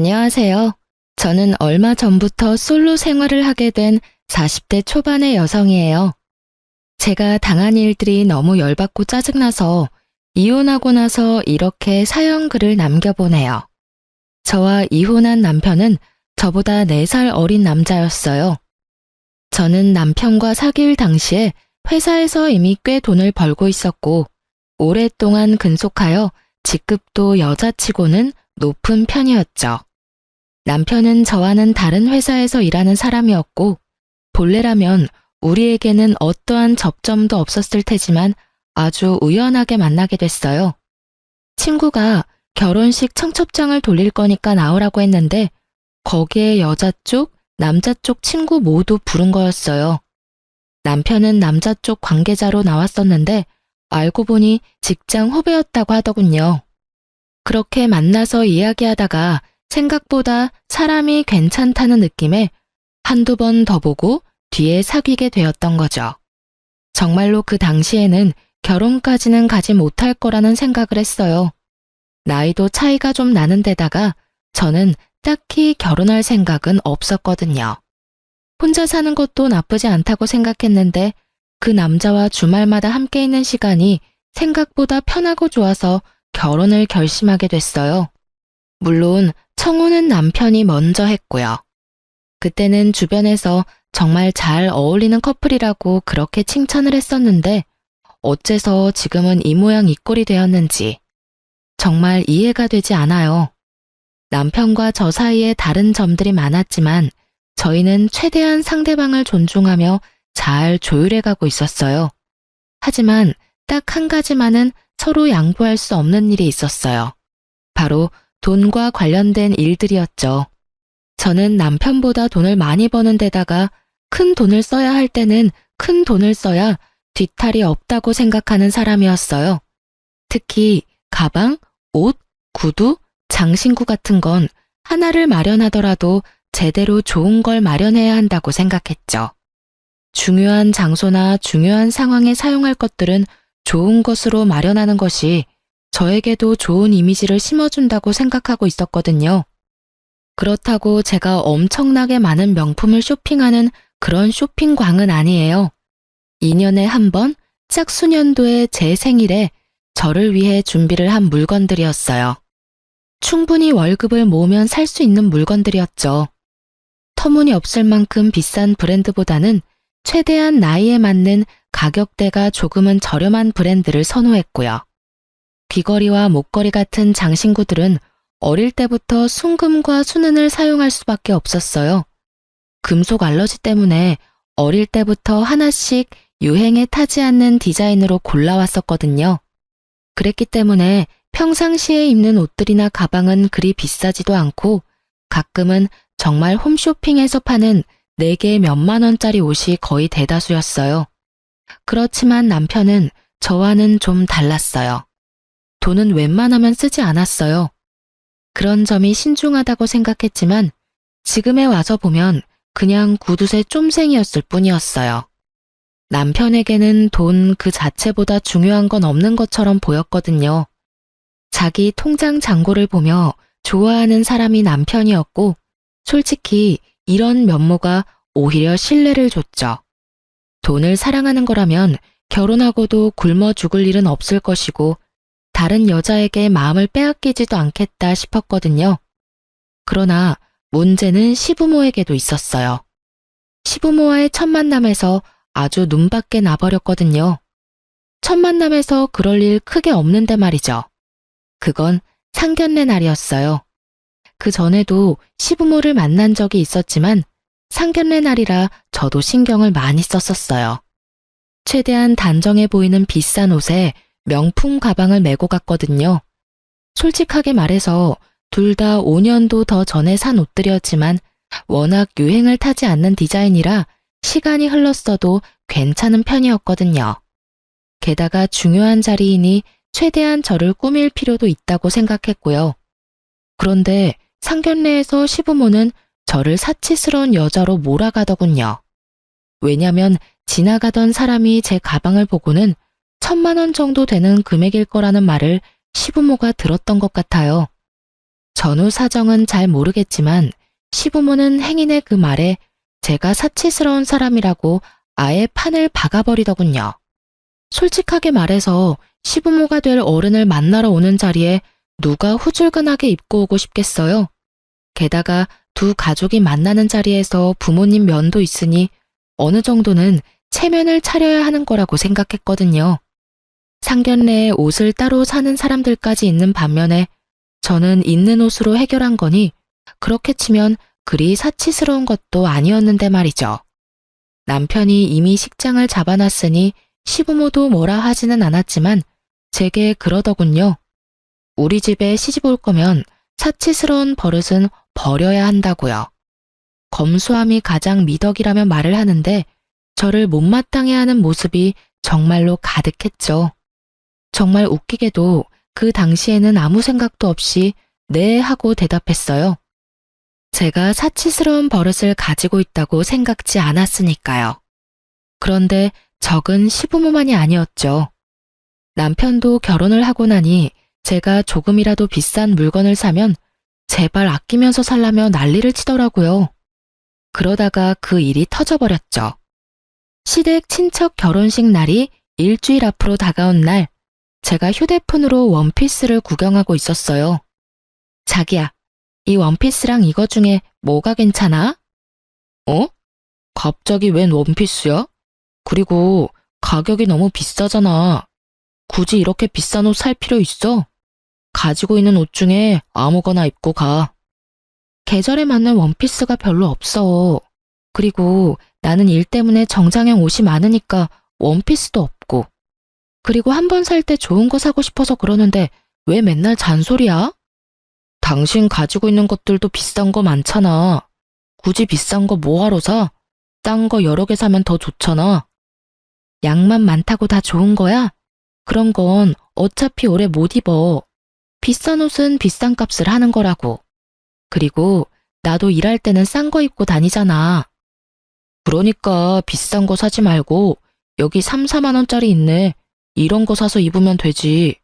안녕하세요. 저는 얼마 전부터 솔로 생활을 하게 된 40대 초반의 여성이에요. 제가 당한 일들이 너무 열받고 짜증나서 이혼하고 나서 이렇게 사연 글을 남겨보네요. 저와 이혼한 남편은 저보다 4살 어린 남자였어요. 저는 남편과 사귈 당시에 회사에서 이미 꽤 돈을 벌고 있었고 오랫동안 근속하여 직급도 여자치고는 높은 편이었죠. 남편은 저와는 다른 회사에서 일하는 사람이었고 본래라면 우리에게는 어떠한 접점도 없었을 테지만 아주 우연하게 만나게 됐어요. 친구가 결혼식 청첩장을 돌릴 거니까 나오라고 했는데 거기에 여자 쪽, 남자 쪽 친구 모두 부른 거였어요. 남편은 남자 쪽 관계자로 나왔었는데 알고 보니 직장 후배였다고 하더군요. 그렇게 만나서 이야기하다가 생각보다 사람이 괜찮다는 느낌에 한두 번 더 보고 뒤에 사귀게 되었던 거죠. 정말로 그 당시에는 결혼까지는 가지 못할 거라는 생각을 했어요. 나이도 차이가 좀 나는 데다가 저는 딱히 결혼할 생각은 없었거든요. 혼자 사는 것도 나쁘지 않다고 생각했는데 그 남자와 주말마다 함께 있는 시간이 생각보다 편하고 좋아서 결혼을 결심하게 됐어요. 물론 청혼은 남편이 먼저 했고요. 그때는 주변에서 정말 잘 어울리는 커플이라고 그렇게 칭찬을 했었는데 어째서 지금은 이 모양 이 꼴이 되었는지 정말 이해가 되지 않아요. 남편과 저 사이에 다른 점들이 많았지만 저희는 최대한 상대방을 존중하며 잘 조율해가고 있었어요. 하지만 딱 한 가지만은 서로 양보할 수 없는 일이 있었어요. 바로 돈과 관련된 일들이었죠. 저는 남편보다 돈을 많이 버는 데다가 큰 돈을 써야 할 때는 큰 돈을 써야 뒤탈이 없다고 생각하는 사람이었어요. 특히 가방, 옷, 구두, 장신구 같은 건 하나를 마련하더라도 제대로 좋은 걸 마련해야 한다고 생각했죠. 중요한 장소나 중요한 상황에 사용할 것들은 좋은 것으로 마련하는 것이 저에게도 좋은 이미지를 심어준다고 생각하고 있었거든요. 그렇다고 제가 엄청나게 많은 명품을 쇼핑하는 그런 쇼핑광은 아니에요. 2년에 한 번 짝수년도에 제 생일에 저를 위해 준비를 한 물건들이었어요. 충분히 월급을 모으면 살 수 있는 물건들이었죠. 터무니없을 만큼 비싼 브랜드보다는 최대한 나이에 맞는 가격대가 조금은 저렴한 브랜드를 선호했고요. 귀걸이와 목걸이 같은 장신구들은 어릴 때부터 순금과 순은을 사용할 수밖에 없었어요. 금속 알러지 때문에 어릴 때부터 하나씩 유행에 타지 않는 디자인으로 골라왔었거든요. 그랬기 때문에 평상시에 입는 옷들이나 가방은 그리 비싸지도 않고 가끔은 정말 홈쇼핑에서 파는 4개 몇만 원짜리 옷이 거의 대다수였어요. 그렇지만 남편은 저와는 좀 달랐어요. 돈은 웬만하면 쓰지 않았어요. 그런 점이 신중하다고 생각했지만 지금에 와서 보면 그냥 구두쇠 쫌생이었을 뿐이었어요. 남편에게는 돈 그 자체보다 중요한 건 없는 것처럼 보였거든요. 자기 통장 잔고를 보며 좋아하는 사람이 남편이었고 솔직히 이런 면모가 오히려 신뢰를 줬죠. 돈을 사랑하는 거라면 결혼하고도 굶어 죽을 일은 없을 것이고 다른 여자에게 마음을 빼앗기지도 않겠다 싶었거든요. 그러나 문제는 시부모에게도 있었어요. 시부모와의 첫 만남에서 아주 눈밖에 나버렸거든요. 첫 만남에서 그럴 일 크게 없는데 말이죠. 그건 상견례 날이었어요. 그 전에도 시부모를 만난 적이 있었지만 상견례 날이라 저도 신경을 많이 썼었어요. 최대한 단정해 보이는 비싼 옷에 명품 가방을 메고 갔거든요. 솔직하게 말해서 둘 다 5년도 더 전에 산 옷들이었지만 워낙 유행을 타지 않는 디자인이라 시간이 흘렀어도 괜찮은 편이었거든요. 게다가 중요한 자리이니 최대한 저를 꾸밀 필요도 있다고 생각했고요. 그런데 상견례에서 시부모는 저를 사치스러운 여자로 몰아가더군요. 왜냐면 지나가던 사람이 제 가방을 보고는 1,000만 원 정도 되는 금액일 거라는 말을 시부모가 들었던 것 같아요. 전후 사정은 잘 모르겠지만 시부모는 행인의 그 말에 제가 사치스러운 사람이라고 아예 판을 박아버리더군요. 솔직하게 말해서 시부모가 될 어른을 만나러 오는 자리에 누가 후줄근하게 입고 오고 싶겠어요? 게다가 두 가족이 만나는 자리에서 부모님 면도 있으니 어느 정도는 체면을 차려야 하는 거라고 생각했거든요. 상견례에 옷을 따로 사는 사람들까지 있는 반면에 저는 있는 옷으로 해결한 거니 그렇게 치면 그리 사치스러운 것도 아니었는데 말이죠. 남편이 이미 식장을 잡아놨으니 시부모도 뭐라 하지는 않았지만 제게 그러더군요. 우리 집에 시집 올 거면 사치스러운 버릇은 버려야 한다고요. 검소함이 가장 미덕이라며 말을 하는데 저를 못마땅해 하는 모습이 정말로 가득했죠. 정말 웃기게도 그 당시에는 아무 생각도 없이 네 하고 대답했어요. 제가 사치스러운 버릇을 가지고 있다고 생각지 않았으니까요. 그런데 적은 시부모만이 아니었죠. 남편도 결혼을 하고 나니 제가 조금이라도 비싼 물건을 사면 제발 아끼면서 살라며 난리를 치더라고요. 그러다가 그 일이 터져버렸죠. 시댁 친척 결혼식 날이 일주일 앞으로 다가온 날, 제가 휴대폰으로 원피스를 구경하고 있었어요. 자기야, 이 원피스랑 이거 중에 뭐가 괜찮아? 어? 갑자기 웬 원피스야? 그리고 가격이 너무 비싸잖아. 굳이 이렇게 비싼 옷 살 필요 있어? 가지고 있는 옷 중에 아무거나 입고 가. 계절에 맞는 원피스가 별로 없어. 그리고 나는 일 때문에 정장형 옷이 많으니까 원피스도 없고. 그리고 한 번 살 때 좋은 거 사고 싶어서 그러는데 왜 맨날 잔소리야? 당신 가지고 있는 것들도 비싼 거 많잖아. 굳이 비싼 거 뭐하러 사? 싼 거 여러 개 사면 더 좋잖아. 양만 많다고 다 좋은 거야? 그런 건 어차피 오래 못 입어. 비싼 옷은 비싼 값을 하는 거라고. 그리고 나도 일할 때는 싼 거 입고 다니잖아. 그러니까 비싼 거 사지 말고 여기 3, 4만 원짜리 있네. 이런 거 사서 입으면 되지.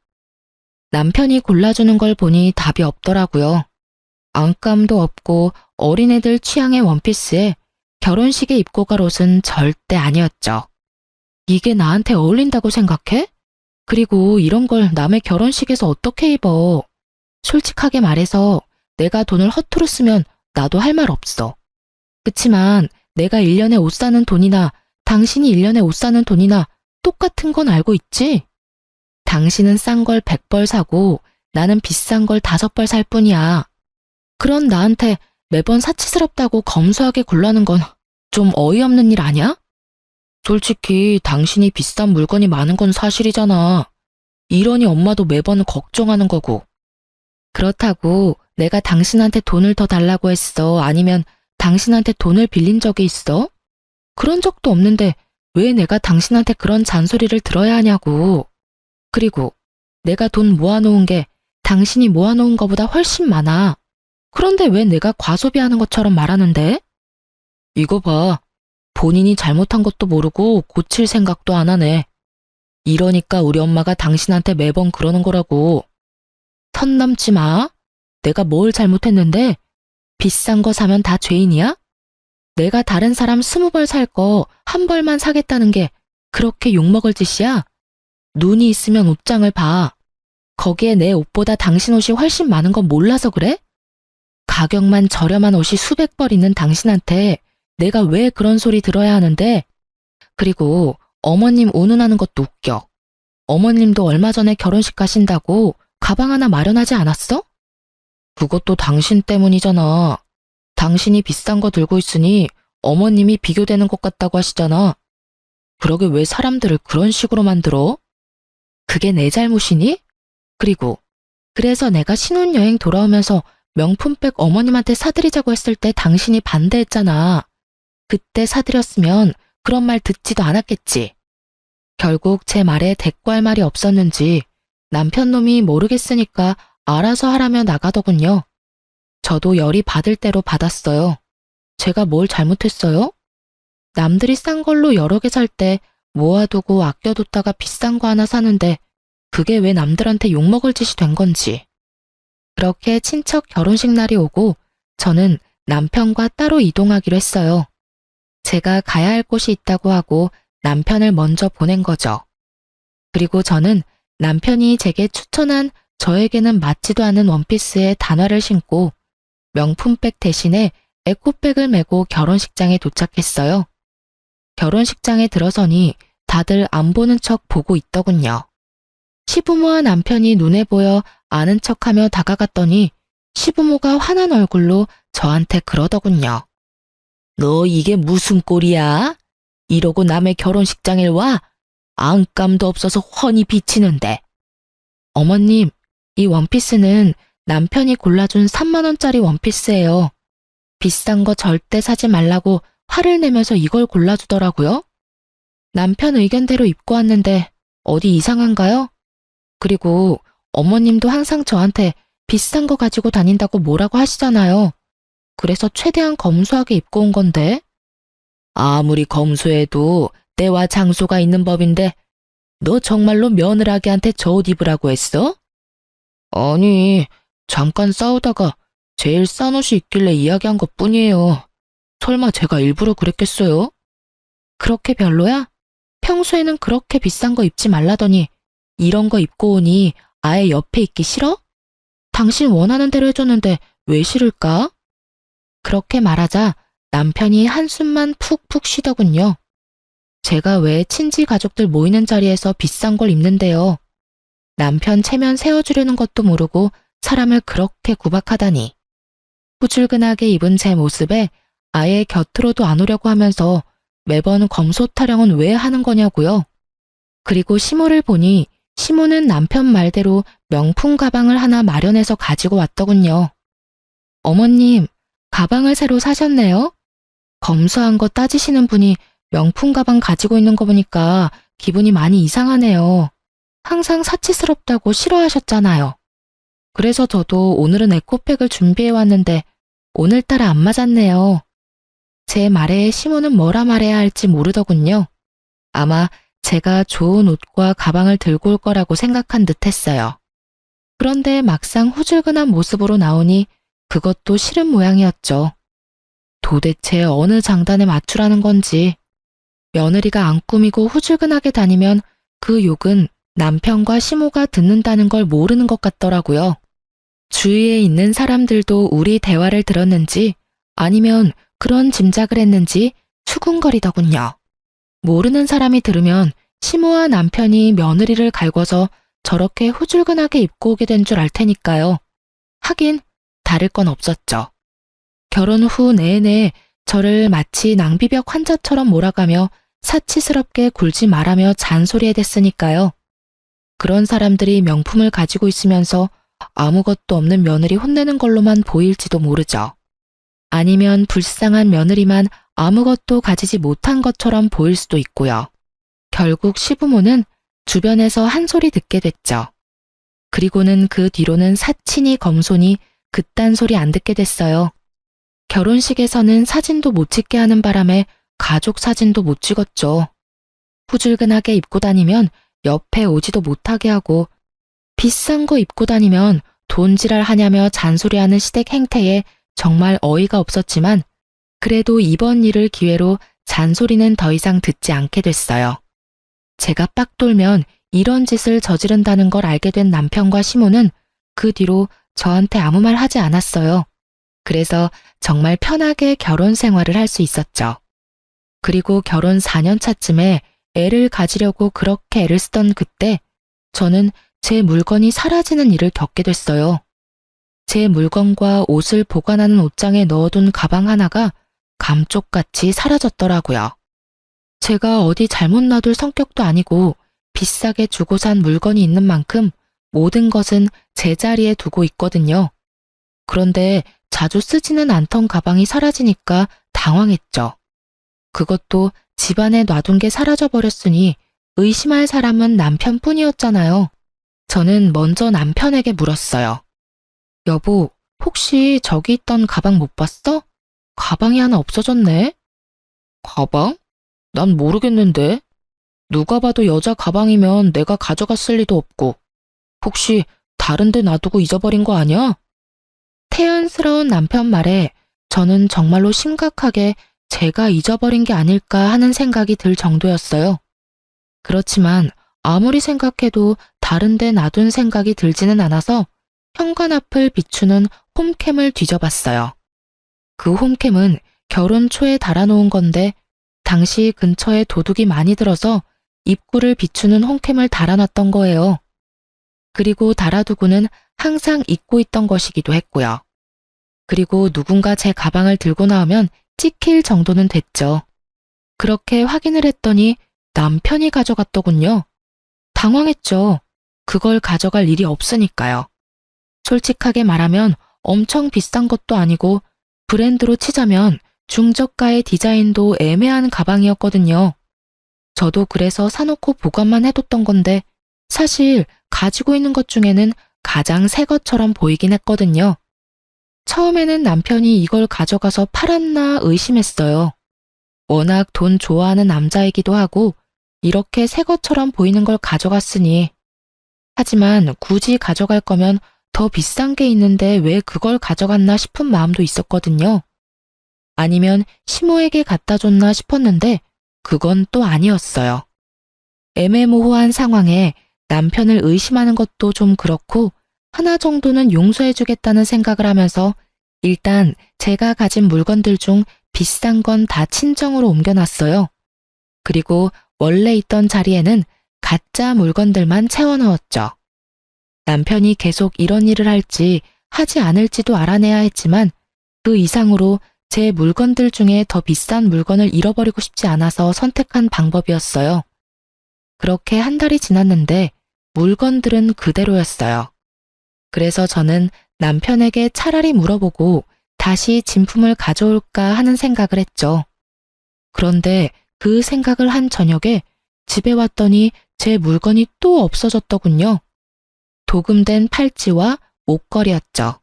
남편이 골라주는 걸 보니 답이 없더라고요. 안감도 없고 어린애들 취향의 원피스에 결혼식에 입고 갈 옷은 절대 아니었죠. 이게 나한테 어울린다고 생각해? 그리고 이런 걸 남의 결혼식에서 어떻게 입어? 솔직하게 말해서 내가 돈을 허투루 쓰면 나도 할 말 없어. 그치만 내가 1년에 옷 사는 돈이나 당신이 1년에 옷 사는 돈이나 똑같은 건 알고 있지? 당신은 싼 걸 100벌 사고 나는 비싼 걸 5벌 살 뿐이야. 그런 나한테 매번 사치스럽다고 검소하게 굴라는 건 좀 어이없는 일 아니야? 솔직히 당신이 비싼 물건이 많은 건 사실이잖아. 이러니 엄마도 매번 걱정하는 거고. 그렇다고 내가 당신한테 돈을 더 달라고 했어? 아니면 당신한테 돈을 빌린 적이 있어? 그런 적도 없는데 왜 내가 당신한테 그런 잔소리를 들어야 하냐고. 그리고 내가 돈 모아놓은 게 당신이 모아놓은 거보다 훨씬 많아. 그런데 왜 내가 과소비하는 것처럼 말하는데? 이거 봐. 본인이 잘못한 것도 모르고 고칠 생각도 안 하네. 이러니까 우리 엄마가 당신한테 매번 그러는 거라고. 선 넘지 마. 내가 뭘 잘못했는데? 비싼 거 사면 다 죄인이야? 내가 다른 사람 20벌 살 거 한 벌만 사겠다는 게 그렇게 욕먹을 짓이야? 눈이 있으면 옷장을 봐. 거기에 내 옷보다 당신 옷이 훨씬 많은 건 몰라서 그래? 가격만 저렴한 옷이 수백 벌 있는 당신한테 내가 왜 그런 소리 들어야 하는데? 그리고 어머님 운운하는 것도 웃겨. 어머님도 얼마 전에 결혼식 가신다고 가방 하나 마련하지 않았어? 그것도 당신 때문이잖아. 당신이 비싼 거 들고 있으니 어머님이 비교되는 것 같다고 하시잖아. 그러게 왜 사람들을 그런 식으로 만들어? 그게 내 잘못이니? 그리고 그래서 내가 신혼여행 돌아오면서 명품백 어머님한테 사드리자고 했을 때 당신이 반대했잖아. 그때 사드렸으면 그런 말 듣지도 않았겠지. 결국 제 말에 대꾸할 말이 없었는지 남편 놈이 모르겠으니까 알아서 하라며 나가더군요. 저도 열이 받을 대로 받았어요. 제가 뭘 잘못했어요? 남들이 싼 걸로 여러 개 살 때 모아두고 아껴뒀다가 비싼 거 하나 사는데 그게 왜 남들한테 욕먹을 짓이 된 건지. 그렇게 친척 결혼식 날이 오고 저는 남편과 따로 이동하기로 했어요. 제가 가야 할 곳이 있다고 하고 남편을 먼저 보낸 거죠. 그리고 저는 남편이 제게 추천한 저에게는 맞지도 않은 원피스에 단화를 신고 명품백 대신에 에코백을 메고 결혼식장에 도착했어요. 결혼식장에 들어서니 다들 안 보는 척 보고 있더군요. 시부모와 남편이 눈에 보여 아는 척하며 다가갔더니 시부모가 화난 얼굴로 저한테 그러더군요. 너 이게 무슨 꼴이야? 이러고 남의 결혼식장에 와? 안감도 없어서 훤히 비치는데. 어머님, 이 원피스는 남편이 골라준 3만 원짜리 원피스예요. 비싼 거 절대 사지 말라고 화를 내면서 이걸 골라주더라고요. 남편 의견대로 입고 왔는데 어디 이상한가요? 그리고 어머님도 항상 저한테 비싼 거 가지고 다닌다고 뭐라고 하시잖아요. 그래서 최대한 검소하게 입고 온 건데. 아무리 검소해도 때와 장소가 있는 법인데 너 정말로 며느라기한테 저 옷 입으라고 했어? 아니, 잠깐 싸우다가 제일 싼 옷이 있길래 이야기한 것뿐이에요. 설마 제가 일부러 그랬겠어요? 그렇게 별로야? 평소에는 그렇게 비싼 거 입지 말라더니 이런 거 입고 오니 아예 옆에 있기 싫어? 당신 원하는 대로 해줬는데 왜 싫을까? 그렇게 말하자 남편이 한숨만 푹푹 쉬더군요. 제가 왜 친지 가족들 모이는 자리에서 비싼 걸 입는데요. 남편 체면 세워주려는 것도 모르고 사람을 그렇게 구박하다니. 후줄근하게 입은 제 모습에 아예 곁으로도 안 오려고 하면서 매번 검소 타령은 왜 하는 거냐고요. 그리고 시모를 보니 시모는 남편 말대로 명품 가방을 하나 마련해서 가지고 왔더군요. 어머님, 가방을 새로 사셨네요? 검소한 거 따지시는 분이 명품 가방 가지고 있는 거 보니까 기분이 많이 이상하네요. 항상 사치스럽다고 싫어하셨잖아요. 그래서 저도 오늘은 에코백을 준비해 왔는데 오늘따라 안 맞았네요. 제 말에 시모는 뭐라 말해야 할지 모르더군요. 아마 제가 좋은 옷과 가방을 들고 올 거라고 생각한 듯 했어요. 그런데 막상 후줄근한 모습으로 나오니 그것도 싫은 모양이었죠. 도대체 어느 장단에 맞추라는 건지. 며느리가 안 꾸미고 후줄근하게 다니면 그 욕은 남편과 시모가 듣는다는 걸 모르는 것 같더라고요. 주위에 있는 사람들도 우리 대화를 들었는지 아니면 그런 짐작을 했는지 수군거리더군요. 모르는 사람이 들으면 시모와 남편이 며느리를 갈궈서 저렇게 후줄근하게 입고 오게 된 줄 알 테니까요. 하긴 다를 건 없었죠. 결혼 후 내내 저를 마치 낭비벽 환자처럼 몰아가며 사치스럽게 굴지 말라며 잔소리해댔으니까요. 그런 사람들이 명품을 가지고 있으면서 아무것도 없는 며느리 혼내는 걸로만 보일지도 모르죠. 아니면 불쌍한 며느리만 아무것도 가지지 못한 것처럼 보일 수도 있고요. 결국 시부모는 주변에서 한 소리 듣게 됐죠. 그리고는 그 뒤로는 사치니 검소니 그딴 소리 안 듣게 됐어요. 결혼식에서는 사진도 못 찍게 하는 바람에 가족 사진도 못 찍었죠. 후줄근하게 입고 다니면 옆에 오지도 못하게 하고 비싼 거 입고 다니면 돈지랄 하냐며 잔소리하는 시댁 행태에 정말 어이가 없었지만 그래도 이번 일을 기회로 잔소리는 더 이상 듣지 않게 됐어요. 제가 빡 돌면 이런 짓을 저지른다는 걸 알게 된 남편과 시모는 그 뒤로 저한테 아무 말 하지 않았어요. 그래서 정말 편하게 결혼 생활을 할 수 있었죠. 그리고 결혼 4년 차쯤에 애를 가지려고 그렇게 애를 쓰던 그때 저는 제 물건이 사라지는 일을 겪게 됐어요. 제 물건과 옷을 보관하는 옷장에 넣어둔 가방 하나가 감쪽같이 사라졌더라고요. 제가 어디 잘못 놔둘 성격도 아니고 비싸게 주고 산 물건이 있는 만큼 모든 것은 제자리에 두고 있거든요. 그런데 자주 쓰지는 않던 가방이 사라지니까 당황했죠. 그것도 집안에 놔둔 게 사라져버렸으니 의심할 사람은 남편뿐이었잖아요. 저는 먼저 남편에게 물었어요. 여보, 혹시 저기 있던 가방 못 봤어? 가방이 하나 없어졌네. 가방? 난 모르겠는데. 누가 봐도 여자 가방이면 내가 가져갔을 리도 없고. 혹시 다른 데 놔두고 잊어버린 거 아니야? 태연스러운 남편 말에 저는 정말로 심각하게 제가 잊어버린 게 아닐까 하는 생각이 들 정도였어요. 그렇지만 아무리 생각해도 다른 데 놔둔 생각이 들지는 않아서 현관 앞을 비추는 홈캠을 뒤져봤어요. 그 홈캠은 결혼 초에 달아놓은 건데 당시 근처에 도둑이 많이 들어서 입구를 비추는 홈캠을 달아놨던 거예요. 그리고 달아두고는 항상 잊고 있던 것이기도 했고요. 그리고 누군가 제 가방을 들고 나오면 찍힐 정도는 됐죠. 그렇게 확인을 했더니 남편이 가져갔더군요. 당황했죠. 그걸 가져갈 일이 없으니까요. 솔직하게 말하면 엄청 비싼 것도 아니고 브랜드로 치자면 중저가의 디자인도 애매한 가방이었거든요. 저도 그래서 사놓고 보관만 해뒀던 건데 사실 가지고 있는 것 중에는 가장 새 것처럼 보이긴 했거든요. 처음에는 남편이 이걸 가져가서 팔았나 의심했어요. 워낙 돈 좋아하는 남자이기도 하고 이렇게 새 것처럼 보이는 걸 가져갔으니. 하지만 굳이 가져갈 거면 더 비싼 게 있는데 왜 그걸 가져갔나 싶은 마음도 있었거든요. 아니면 시모에게 갖다 줬나 싶었는데 그건 또 아니었어요. 애매모호한 상황에 남편을 의심하는 것도 좀 그렇고 하나 정도는 용서해주겠다는 생각을 하면서 일단 제가 가진 물건들 중 비싼 건 다 친정으로 옮겨놨어요. 그리고 원래 있던 자리에는 가짜 물건들만 채워넣었죠. 남편이 계속 이런 일을 할지 하지 않을지도 알아내야 했지만 그 이상으로 제 물건들 중에 더 비싼 물건을 잃어버리고 싶지 않아서 선택한 방법이었어요. 그렇게 한 달이 지났는데 물건들은 그대로였어요. 그래서 저는 남편에게 차라리 물어보고 다시 진품을 가져올까 하는 생각을 했죠. 그런데 그 생각을 한 저녁에 집에 왔더니 제 물건이 또 없어졌더군요. 도금된 팔찌와 목걸이였죠.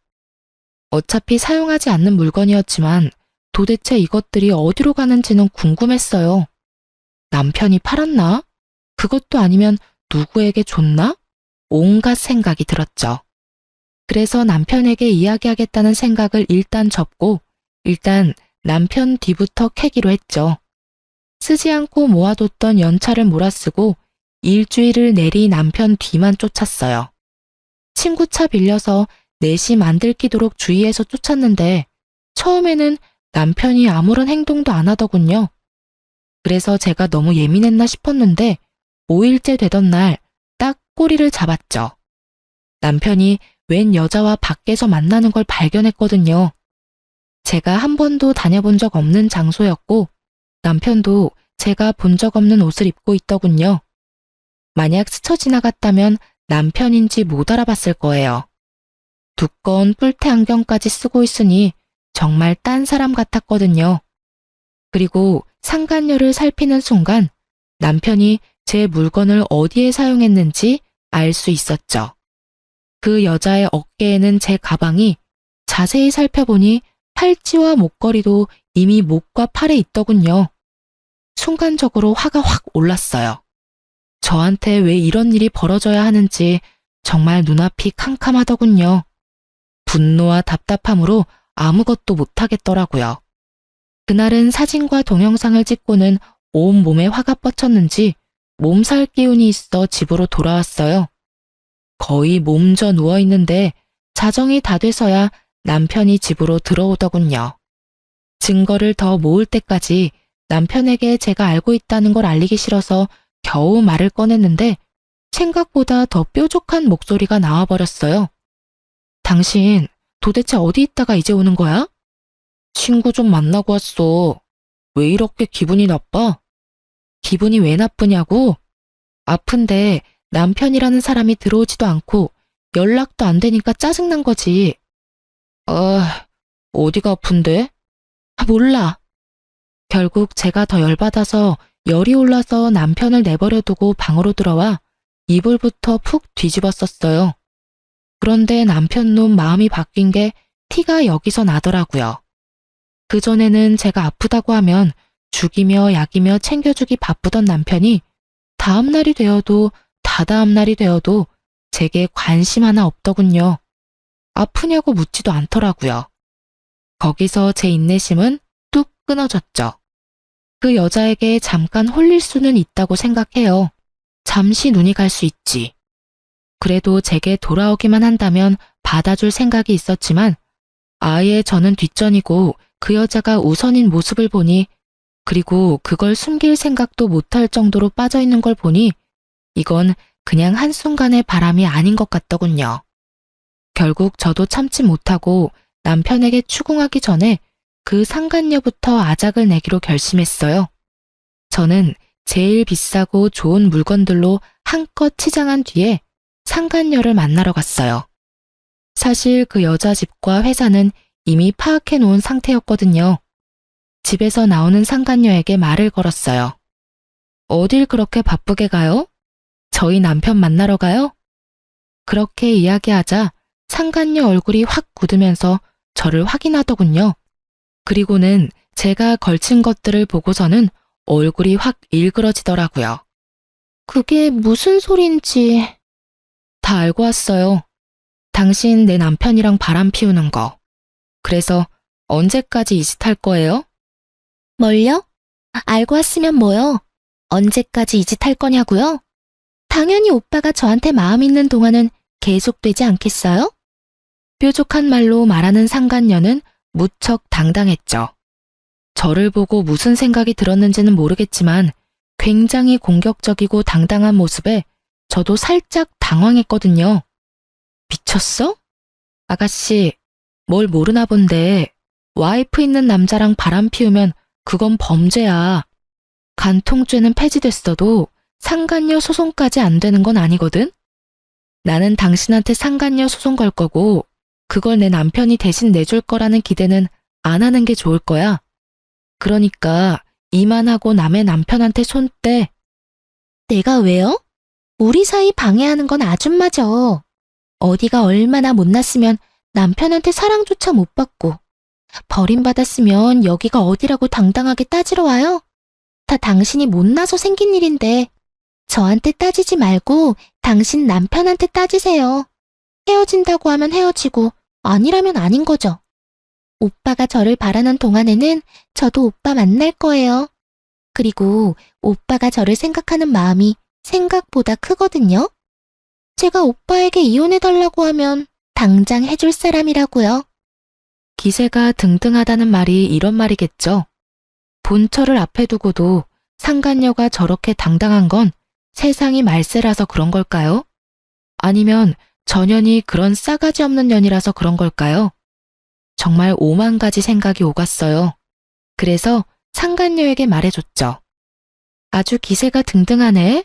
어차피 사용하지 않는 물건이었지만 도대체 이것들이 어디로 가는지는 궁금했어요. 남편이 팔았나? 그것도 아니면 누구에게 줬나? 온갖 생각이 들었죠. 그래서 남편에게 이야기하겠다는 생각을 일단 접고 일단 남편 뒤부터 캐기로 했죠. 쓰지 않고 모아뒀던 연차를 몰아쓰고 일주일을 내리 남편 뒤만 쫓았어요. 친구 차 빌려서 내심 안 들키도록 주의해서 쫓았는데 처음에는 남편이 아무런 행동도 안 하더군요. 그래서 제가 너무 예민했나 싶었는데 5일째 되던 날 딱 꼬리를 잡았죠. 남편이 웬 여자와 밖에서 만나는 걸 발견했거든요. 제가 한 번도 다녀본 적 없는 장소였고 남편도 제가 본 적 없는 옷을 입고 있더군요. 만약 스쳐 지나갔다면 남편인지 못 알아봤을 거예요. 두꺼운 뿔테 안경까지 쓰고 있으니 정말 딴 사람 같았거든요. 그리고 상간녀를 살피는 순간 남편이 제 물건을 어디에 사용했는지 알 수 있었죠. 그 여자의 어깨에는 제 가방이 자세히 살펴보니 팔찌와 목걸이도 이미 목과 팔에 있더군요. 순간적으로 화가 확 올랐어요. 저한테 왜 이런 일이 벌어져야 하는지 정말 눈앞이 캄캄하더군요. 분노와 답답함으로 아무것도 못하겠더라고요. 그날은 사진과 동영상을 찍고는 온몸에 화가 뻗쳤는지 몸살 기운이 있어 집으로 돌아왔어요. 거의 몸져 누워있는데 자정이 다 돼서야 남편이 집으로 들어오더군요. 증거를 더 모을 때까지 남편에게 제가 알고 있다는 걸 알리기 싫어서 겨우 말을 꺼냈는데 생각보다 더 뾰족한 목소리가 나와버렸어요. 당신 도대체 어디 있다가 이제 오는 거야? 친구 좀 만나고 왔어. 왜 이렇게 기분이 나빠? 기분이 왜 나쁘냐고? 아픈데 남편이라는 사람이 들어오지도 않고 연락도 안 되니까 짜증난 거지. 어디가 아픈데? 몰라. 결국 제가 더 열받아서 열이 올라서 남편을 내버려두고 방으로 들어와 이불부터 푹 뒤집었었어요. 그런데 남편 놈 마음이 바뀐 게 티가 여기서 나더라고요. 그전에는 제가 아프다고 하면 죽이며 약이며 챙겨주기 바쁘던 남편이 다음 날이 되어도 다다음 날이 되어도 제게 관심 하나 없더군요. 아프냐고 묻지도 않더라고요. 거기서 제 인내심은 뚝 끊어졌죠. 그 여자에게 잠깐 홀릴 수는 있다고 생각해요. 잠시 눈이 갈 수 있지. 그래도 제게 돌아오기만 한다면 받아줄 생각이 있었지만 아예 저는 뒷전이고 그 여자가 우선인 모습을 보니, 그리고 그걸 숨길 생각도 못할 정도로 빠져있는 걸 보니 이건 그냥 한순간의 바람이 아닌 것 같더군요. 결국 저도 참지 못하고 남편에게 추궁하기 전에 그 상간녀부터 아작을 내기로 결심했어요. 저는 제일 비싸고 좋은 물건들로 한껏 치장한 뒤에 상간녀를 만나러 갔어요. 사실 그 여자 집과 회사는 이미 파악해 놓은 상태였거든요. 집에서 나오는 상간녀에게 말을 걸었어요. 어딜 그렇게 바쁘게 가요? 저희 남편 만나러 가요? 그렇게 이야기하자 상간녀 얼굴이 확 굳으면서 저를 확인하더군요. 그리고는 제가 걸친 것들을 보고서는 얼굴이 확 일그러지더라고요. 그게 무슨 소린지 다 알고 왔어요. 당신 내 남편이랑 바람 피우는 거. 그래서 언제까지 이 짓 할 거예요? 뭘요? 알고 왔으면 뭐요? 언제까지 이 짓 할 거냐고요? 당연히 오빠가 저한테 마음 있는 동안은 계속되지 않겠어요? 뾰족한 말로 말하는 상간녀는 무척 당당했죠. 저를 보고 무슨 생각이 들었는지는 모르겠지만 굉장히 공격적이고 당당한 모습에 저도 살짝 당황했거든요. 미쳤어? 아가씨, 뭘 모르나 본데 와이프 있는 남자랑 바람 피우면 그건 범죄야. 간통죄는 폐지됐어도 상간녀 소송까지 안 되는 건 아니거든? 나는 당신한테 상간녀 소송 걸 거고 그걸 내 남편이 대신 내줄 거라는 기대는 안 하는 게 좋을 거야. 그러니까 이만하고 남의 남편한테 손 떼. 내가 왜요? 우리 사이 방해하는 건 아줌마죠. 어디가 얼마나 못났으면 남편한테 사랑조차 못 받고 버림받았으면 여기가 어디라고 당당하게 따지러 와요? 다 당신이 못나서 생긴 일인데 저한테 따지지 말고 당신 남편한테 따지세요. 헤어진다고 하면 헤어지고 아니라면 아닌 거죠. 오빠가 저를 바라는 동안에는 저도 오빠 만날 거예요. 그리고 오빠가 저를 생각하는 마음이 생각보다 크거든요. 제가 오빠에게 이혼해달라고 하면 당장 해줄 사람이라고요. 기세가 등등하다는 말이 이런 말이겠죠. 본처를 앞에 두고도 상간녀가 저렇게 당당한 건 세상이 말세라서 그런 걸까요? 아니면 전연이 그런 싸가지 없는 년이라서 그런 걸까요? 정말 오만 가지 생각이 오갔어요. 그래서 상간녀에게 말해줬죠. 아주 기세가 등등하네.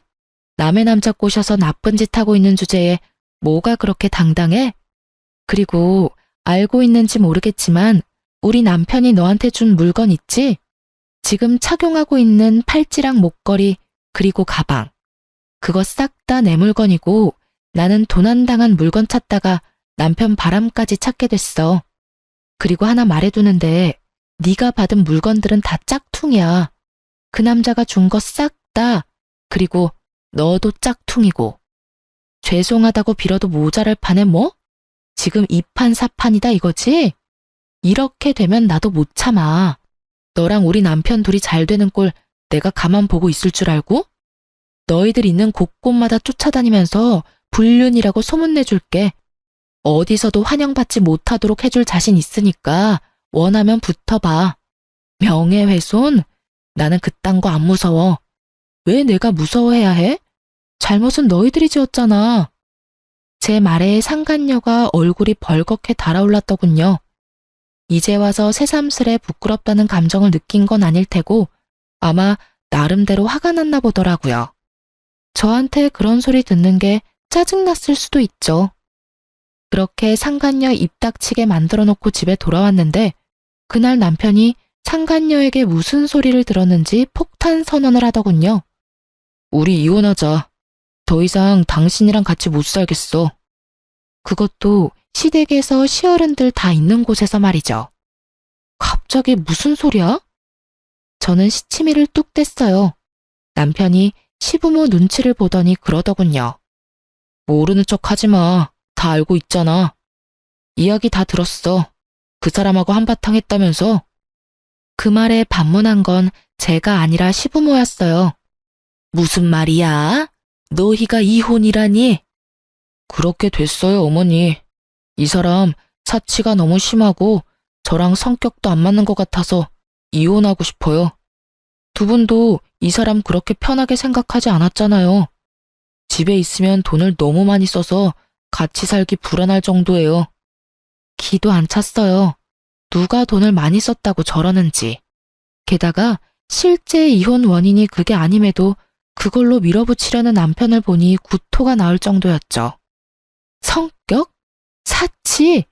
남의 남자 꼬셔서 나쁜 짓 하고 있는 주제에 뭐가 그렇게 당당해? 그리고 알고 있는지 모르겠지만 우리 남편이 너한테 준 물건 있지? 지금 착용하고 있는 팔찌랑 목걸이 그리고 가방. 그거 싹 다 내 물건이고 나는 도난당한 물건 찾다가 남편 바람까지 찾게 됐어. 그리고 하나 말해두는데 네가 받은 물건들은 다 짝퉁이야. 그 남자가 준 거 싹 다. 그리고 너도 짝퉁이고. 죄송하다고 빌어도 모자랄 판에 뭐? 지금 이판사판이다 이거지? 이렇게 되면 나도 못 참아. 너랑 우리 남편 둘이 잘 되는 꼴 내가 가만 보고 있을 줄 알고? 너희들 있는 곳곳마다 쫓아다니면서 불륜이라고 소문내줄게. 어디서도 환영받지 못하도록 해줄 자신 있으니까 원하면 붙어봐. 명예훼손? 나는 그딴 거 안 무서워. 왜 내가 무서워해야 해? 잘못은 너희들이 지었잖아. 제 말에 상간녀가 얼굴이 벌겋게 달아올랐더군요. 이제 와서 새삼스레 부끄럽다는 감정을 느낀 건 아닐 테고 아마 나름대로 화가 났나 보더라고요. 저한테 그런 소리 듣는 게 짜증났을 수도 있죠. 그렇게 상간녀 입 닥치게 만들어 놓고 집에 돌아왔는데 그날 남편이 상간녀에게 무슨 소리를 들었는지 폭탄 선언을 하더군요. 우리 이혼하자. 더 이상 당신이랑 같이 못 살겠어. 그것도 시댁에서 시어른들 다 있는 곳에서 말이죠. 갑자기 무슨 소리야? 저는 시치미를 뚝 뗐어요. 남편이 시부모 눈치를 보더니 그러더군요. 모르는 척 하지 마. 다 알고 있잖아. 이야기 다 들었어. 그 사람하고 한바탕 했다면서? 그 말에 반문한 건 제가 아니라 시부모였어요. 무슨 말이야? 너희가 이혼이라니? 그렇게 됐어요, 어머니. 이 사람 사치가 너무 심하고 저랑 성격도 안 맞는 것 같아서 이혼하고 싶어요. 두 분도 이 사람 그렇게 편하게 생각하지 않았잖아요. 집에 있으면 돈을 너무 많이 써서 같이 살기 불안할 정도예요. 기도 안 찼어요. 누가 돈을 많이 썼다고 저러는지. 게다가 실제 이혼 원인이 그게 아님에도 그걸로 밀어붙이려는 남편을 보니 구토가 나올 정도였죠. 성격? 사치?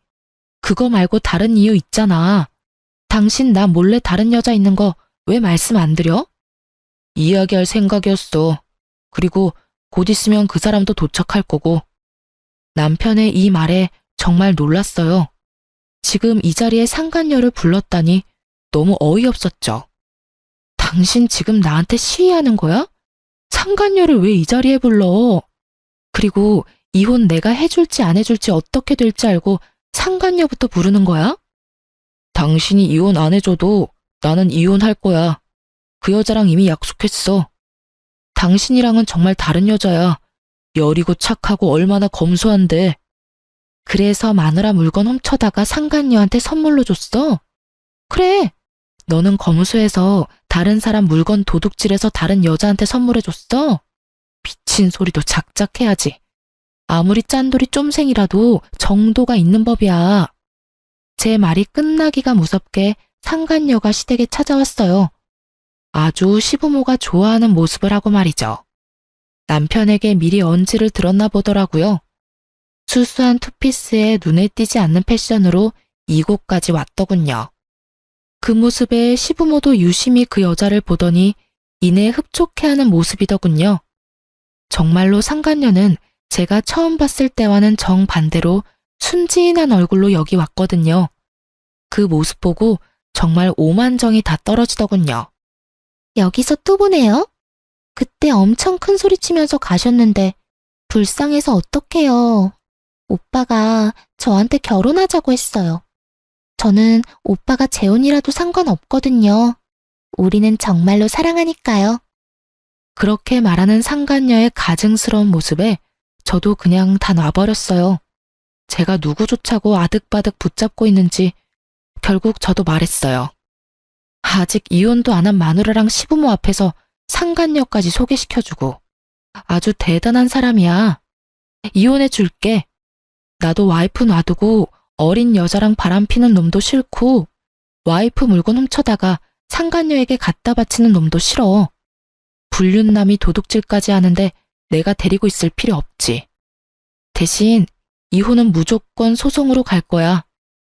그거 말고 다른 이유 있잖아. 당신 나 몰래 다른 여자 있는 거 왜 말씀 안 드려? 이야기할 생각이었어. 그리고 곧 있으면 그 사람도 도착할 거고. 남편의 이 말에 정말 놀랐어요. 지금 이 자리에 상간녀를 불렀다니 너무 어이없었죠. 당신 지금 나한테 시위하는 거야? 상간녀를 왜 이 자리에 불러? 그리고 이혼 내가 해줄지 안 해줄지 어떻게 될지 알고 상간녀부터 부르는 거야? 당신이 이혼 안 해줘도 나는 이혼할 거야. 그 여자랑 이미 약속했어. 당신이랑은 정말 다른 여자야. 여리고 착하고 얼마나 검소한데. 그래서 마누라 물건 훔쳐다가 상간녀한테 선물로 줬어? 그래. 너는 검소해서 다른 사람 물건 도둑질해서 다른 여자한테 선물해줬어? 미친 소리도 작작 해야지. 아무리 짠돌이 쫌생이라도 정도가 있는 법이야. 제 말이 끝나기가 무섭게 상간녀가 시댁에 찾아왔어요. 아주 시부모가 좋아하는 모습을 하고 말이죠. 남편에게 미리 언지를 들었나 보더라고요. 수수한 투피스에 눈에 띄지 않는 패션으로 이곳까지 왔더군요. 그 모습에 시부모도 유심히 그 여자를 보더니 이내 흡족해하는 모습이더군요. 정말로 상간녀는 제가 처음 봤을 때와는 정반대로 순진한 얼굴로 여기 왔거든요. 그 모습 보고 정말 오만정이 다 떨어지더군요. 여기서 또 보네요? 그때 엄청 큰 소리 치면서 가셨는데 불쌍해서 어떡해요. 오빠가 저한테 결혼하자고 했어요. 저는 오빠가 재혼이라도 상관없거든요. 우리는 정말로 사랑하니까요. 그렇게 말하는 상간녀의 가증스러운 모습에 저도 그냥 다 놔버렸어요. 제가 누구 좋자고 아득바득 붙잡고 있는지 결국 저도 말했어요. 아직 이혼도 안 한 마누라랑 시부모 앞에서 상간녀까지 소개시켜주고. 아주 대단한 사람이야. 이혼해 줄게. 나도 와이프 놔두고 어린 여자랑 바람피는 놈도 싫고 와이프 물건 훔쳐다가 상간녀에게 갖다 바치는 놈도 싫어. 불륜남이 도둑질까지 하는데 내가 데리고 있을 필요 없지. 대신 이혼은 무조건 소송으로 갈 거야.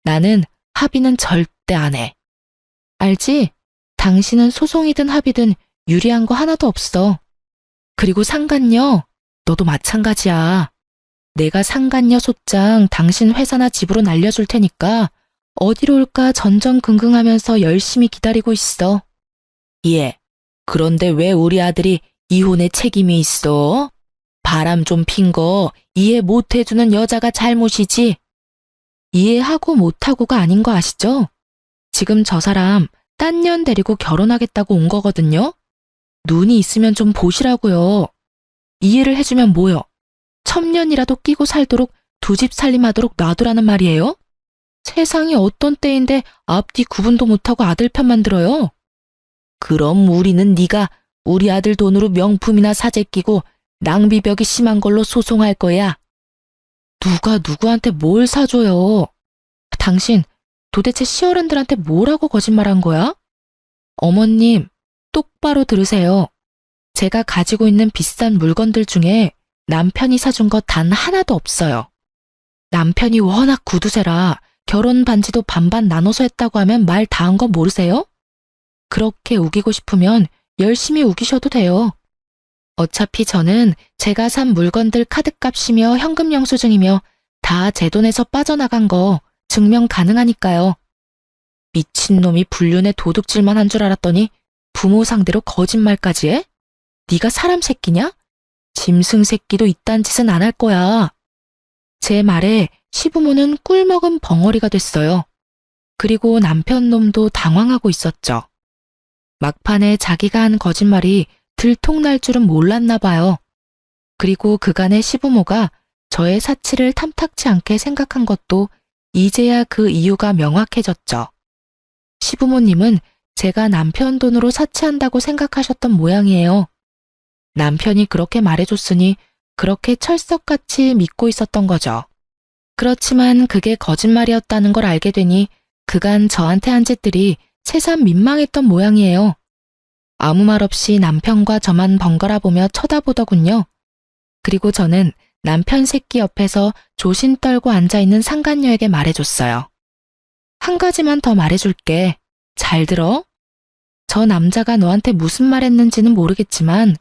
나는 합의는 절대 안 해. 알지? 당신은 소송이든 합의든 유리한 거 하나도 없어. 그리고 상간녀, 너도 마찬가지야. 내가 상간녀 소장 당신 회사나 집으로 날려줄 테니까 어디로 올까 전전긍긍하면서 열심히 기다리고 있어. 예, 그런데 왜 우리 아들이 이혼에 책임이 있어? 바람 좀 핀 거 이해 못 해주는 여자가 잘못이지. 이해하고 못하고가 아닌 거 아시죠? 지금 저 사람 딴 년 데리고 결혼하겠다고 온 거거든요. 눈이 있으면 좀 보시라고요. 이해를 해주면 뭐요? 첩년이라도 끼고 살도록 두 집 살림하도록 놔두라는 말이에요? 세상이 어떤 때인데 앞뒤 구분도 못하고 아들 편만 들어요? 그럼 우리는 네가 우리 아들 돈으로 명품이나 사재 끼고 낭비벽이 심한 걸로 소송할 거야. 누가 누구한테 뭘 사줘요? 당신 도대체 시어른들한테 뭐라고 거짓말한 거야? 어머님, 똑바로 들으세요. 제가 가지고 있는 비싼 물건들 중에 남편이 사준 거 단 하나도 없어요. 남편이 워낙 구두쇠라 결혼 반지도 반반 나눠서 했다고 하면 말 다 한 거 모르세요? 그렇게 우기고 싶으면 열심히 우기셔도 돼요. 어차피 저는 제가 산 물건들 카드값이며 현금 영수증이며 다 제 돈에서 빠져나간 거 증명 가능하니까요. 미친놈이 불륜에 도둑질만 한 줄 알았더니 부모 상대로 거짓말까지 해? 네가 사람 새끼냐? 짐승 새끼도 이딴 짓은 안 할 거야. 제 말에 시부모는 꿀먹은 벙어리가 됐어요. 그리고 남편 놈도 당황하고 있었죠. 막판에 자기가 한 거짓말이 들통날 줄은 몰랐나 봐요. 그리고 그간의 시부모가 저의 사치를 탐탁치 않게 생각한 것도 이제야 그 이유가 명확해졌죠. 시부모님은 제가 남편 돈으로 사치한다고 생각하셨던 모양이에요. 남편이 그렇게 말해줬으니 그렇게 철석같이 믿고 있었던 거죠. 그렇지만 그게 거짓말이었다는 걸 알게 되니 그간 저한테 한 짓들이 새삼 민망했던 모양이에요. 아무 말 없이 남편과 저만 번갈아 보며 쳐다보더군요. 그리고 저는 남편 새끼 옆에서 조신 떨고 앉아있는 상간녀에게 말해줬어요. 한 가지만 더 말해줄게. 잘 들어? 저 남자가 너한테 무슨 말 했는지는 모르겠지만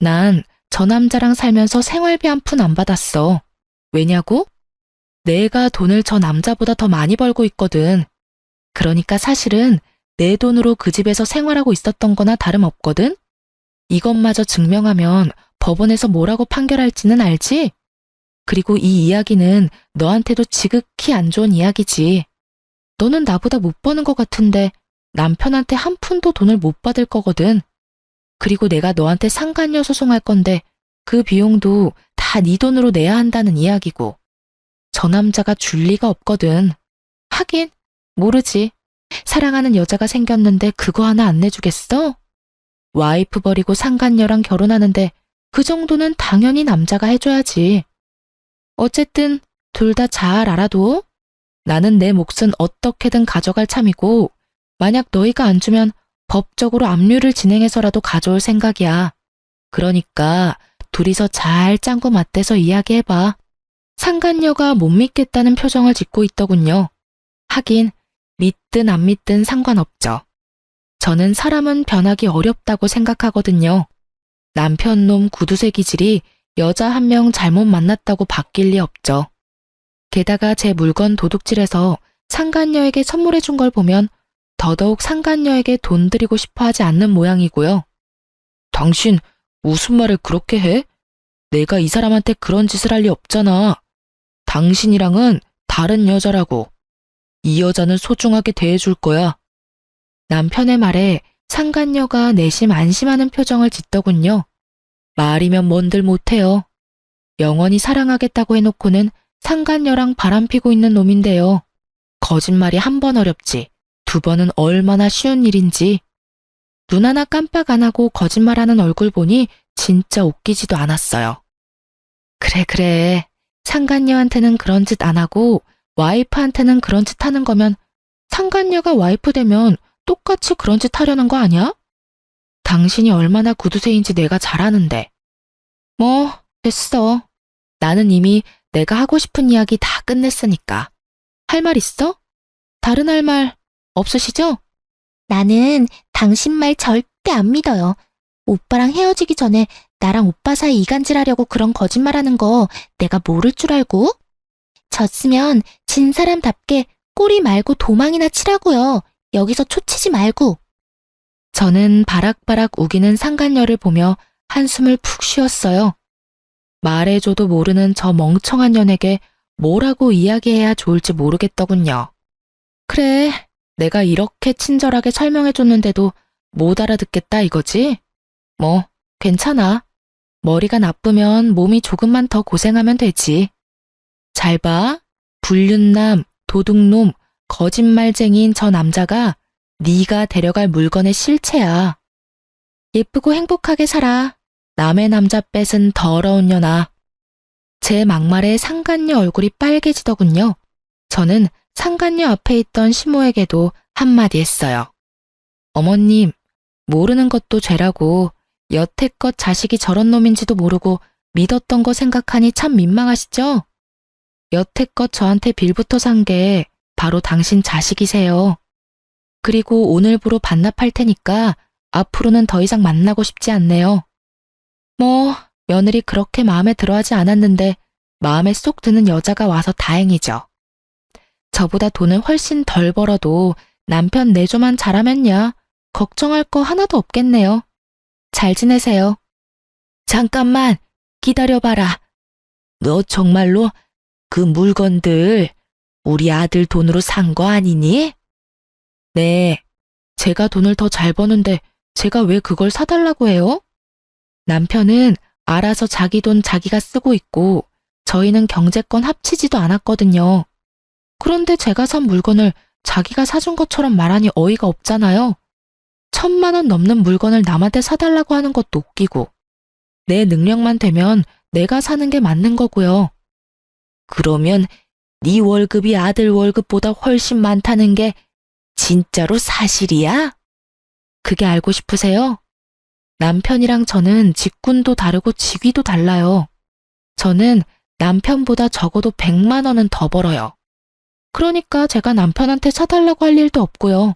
난 저 남자랑 살면서 생활비 한 푼 안 받았어. 왜냐고? 내가 돈을 저 남자보다 더 많이 벌고 있거든. 그러니까 사실은 내 돈으로 그 집에서 생활하고 있었던 거나 다름없거든? 이것마저 증명하면 법원에서 뭐라고 판결할지는 알지? 그리고 이 이야기는 너한테도 지극히 안 좋은 이야기지. 너는 나보다 못 버는 것 같은데 남편한테 한 푼도 돈을 못 받을 거거든. 그리고 내가 너한테 상간녀 소송할 건데 그 비용도 다 네 돈으로 내야 한다는 이야기고. 저 남자가 줄 리가 없거든. 하긴 모르지. 사랑하는 여자가 생겼는데 그거 하나 안 내주겠어? 와이프 버리고 상간녀랑 결혼하는데 그 정도는 당연히 남자가 해줘야지. 어쨌든 둘 다 잘 알아둬. 나는 내 몫은 어떻게든 가져갈 참이고 만약 너희가 안 주면 법적으로 압류를 진행해서라도 가져올 생각이야. 그러니까 둘이서 잘 짱구 맞대서 이야기해봐. 상간녀가 못 믿겠다는 표정을 짓고 있더군요. 하긴 믿든 안 믿든 상관없죠. 저는 사람은 변하기 어렵다고 생각하거든요. 남편 놈 구두쇠 기질이 여자 한 명 잘못 만났다고 바뀔 리 없죠. 게다가 제 물건 도둑질해서 상간녀에게 선물해 준 걸 보면 더더욱 상간녀에게 돈 드리고 싶어 하지 않는 모양이고요. 당신 무슨 말을 그렇게 해? 내가 이 사람한테 그런 짓을 할 리 없잖아. 당신이랑은 다른 여자라고. 이 여자는 소중하게 대해줄 거야. 남편의 말에 상간녀가 내심 안심하는 표정을 짓더군요. 말이면 뭔들 못해요. 영원히 사랑하겠다고 해놓고는 상간녀랑 바람피고 있는 놈인데요. 거짓말이 한 번 어렵지 두 번은 얼마나 쉬운 일인지. 눈 하나 깜빡 안 하고 거짓말하는 얼굴 보니 진짜 웃기지도 않았어요. 그래. 상간녀한테는 그런 짓 안 하고 와이프한테는 그런 짓 하는 거면 상간녀가 와이프 되면 똑같이 그런 짓 하려는 거 아니야? 당신이 얼마나 구두쇠인지 내가 잘 아는데. 뭐 됐어. 나는 이미 내가 하고 싶은 이야기 다 끝냈으니까. 할 말 있어? 다른 할 말 없으시죠? 나는 당신 말 절대 안 믿어요. 오빠랑 헤어지기 전에 나랑 오빠 사이 이간질하려고 그런 거짓말하는 거 내가 모를 줄 알고? 졌으면 진 사람답게 꼬리 말고 도망이나 치라고요. 여기서 초치지 말고. 저는 바락바락 우기는 상간녀를 보며 한숨을 푹 쉬었어요. 말해줘도 모르는 저 멍청한 년에게 뭐라고 이야기해야 좋을지 모르겠더군요. 그래, 내가 이렇게 친절하게 설명해줬는데도 못 알아듣겠다 이거지? 뭐, 괜찮아. 머리가 나쁘면 몸이 조금만 더 고생하면 되지. 잘 봐. 불륜남, 도둑놈, 거짓말쟁이인 저 남자가 네가 데려갈 물건의 실체야. 예쁘고 행복하게 살아. 남의 남자 뺏은 더러운 년아. 제 막말에 상간녀 얼굴이 빨개지더군요. 저는 상간녀 앞에 있던 시모에게도 한마디 했어요. 어머님, 모르는 것도 죄라고 여태껏 자식이 저런 놈인지도 모르고 믿었던 거 생각하니 참 민망하시죠? 여태껏 저한테 빌부터 산 게 바로 당신 자식이세요. 그리고 오늘부로 반납할 테니까 앞으로는 더 이상 만나고 싶지 않네요. 뭐 며느리 그렇게 마음에 들어하지 않았는데 마음에 쏙 드는 여자가 와서 다행이죠. 저보다 돈을 훨씬 덜 벌어도 남편 내조만 잘하면야 걱정할 거 하나도 없겠네요. 잘 지내세요. 잠깐만 기다려봐라. 너 정말로 그 물건들 우리 아들 돈으로 산 거 아니니? 네, 제가 돈을 더 잘 버는데 제가 왜 그걸 사달라고 해요? 남편은 알아서 자기 돈 자기가 쓰고 있고 저희는 경제권 합치지도 않았거든요. 그런데 제가 산 물건을 자기가 사준 것처럼 말하니 어이가 없잖아요. 1,000만 원 넘는 물건을 남한테 사달라고 하는 것도 웃기고 내 능력만 되면 내가 사는 게 맞는 거고요. 그러면 네 월급이 아들 월급보다 훨씬 많다는 게 진짜로 사실이야? 그게 알고 싶으세요? 남편이랑 저는 직군도 다르고 직위도 달라요. 저는 남편보다 적어도 100만 원은 더 벌어요. 그러니까 제가 남편한테 사달라고 할 일도 없고요.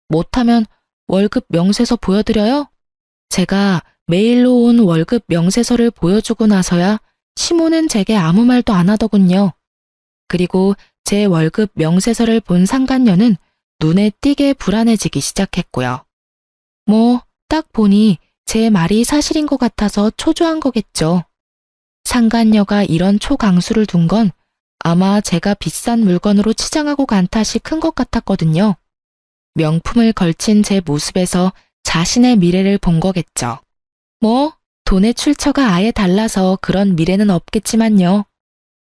못하면 월급 명세서 보여드려요? 제가 메일로 온 월급 명세서를 보여주고 나서야 시모는 제게 아무 말도 안 하더군요. 그리고 제 월급 명세서를 본 상간녀는 눈에 띄게 불안해지기 시작했고요. 딱 보니 제 말이 사실인 것 같아서 초조한 거겠죠. 상간녀가 이런 초강수를 둔 건 아마 제가 비싼 물건으로 치장하고 간 탓이 큰 것 같았거든요. 명품을 걸친 제 모습에서 자신의 미래를 본 거겠죠. 돈의 출처가 아예 달라서 그런 미래는 없겠지만요.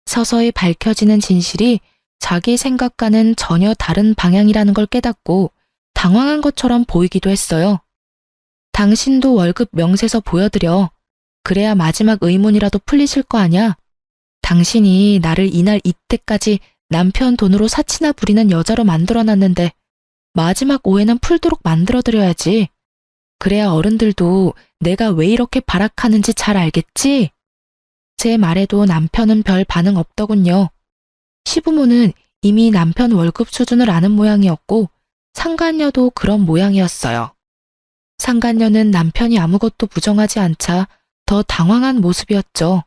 서서히 밝혀지는 진실이 자기 생각과는 전혀 다른 방향이라는 걸 깨닫고 당황한 것처럼 보이기도 했어요. 당신도 월급 명세서 보여드려. 그래야 마지막 의문이라도 풀리실 거 아냐? 당신이 나를 이날 이때까지 남편 돈으로 사치나 부리는 여자로 만들어놨는데 마지막 오해는 풀도록 만들어드려야지. 그래야 어른들도 내가 왜 이렇게 발악하는지 잘 알겠지? 제 말에도 남편은 별 반응 없더군요. 시부모는 이미 남편 월급 수준을 아는 모양이었고 상간녀도 그런 모양이었어요. 상간녀는 남편이 아무것도 부정하지 않자 더 당황한 모습이었죠.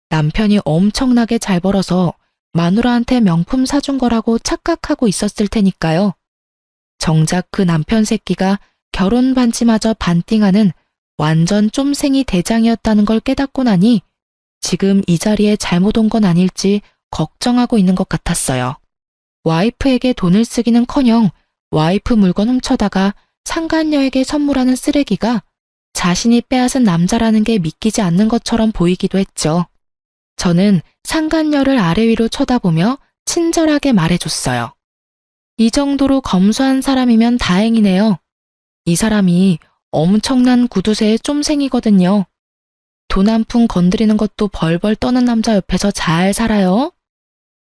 남편이 엄청나게 잘 벌어서 마누라한테 명품 사준 거라고 착각하고 있었을 테니까요. 정작 그 남편 새끼가 결혼 반지마저 반띵하는 완전 쫌생이 대장이었다는 걸 깨닫고 나니 지금 이 자리에 잘못 온 건 아닐지 걱정하고 있는 것 같았어요. 와이프에게 돈을 쓰기는커녕 와이프 물건 훔쳐다가 상간녀에게 선물하는 쓰레기가 자신이 빼앗은 남자라는 게 믿기지 않는 것처럼 보이기도 했죠. 저는 상간녀를 아래 위로 쳐다보며 친절하게 말해줬어요. 이 정도로 검소한 사람이면 다행이네요. 이 사람이 엄청난 구두쇠의 쫌생이거든요. 돈 한 푼 건드리는 것도 벌벌 떠는 남자 옆에서 잘 살아요.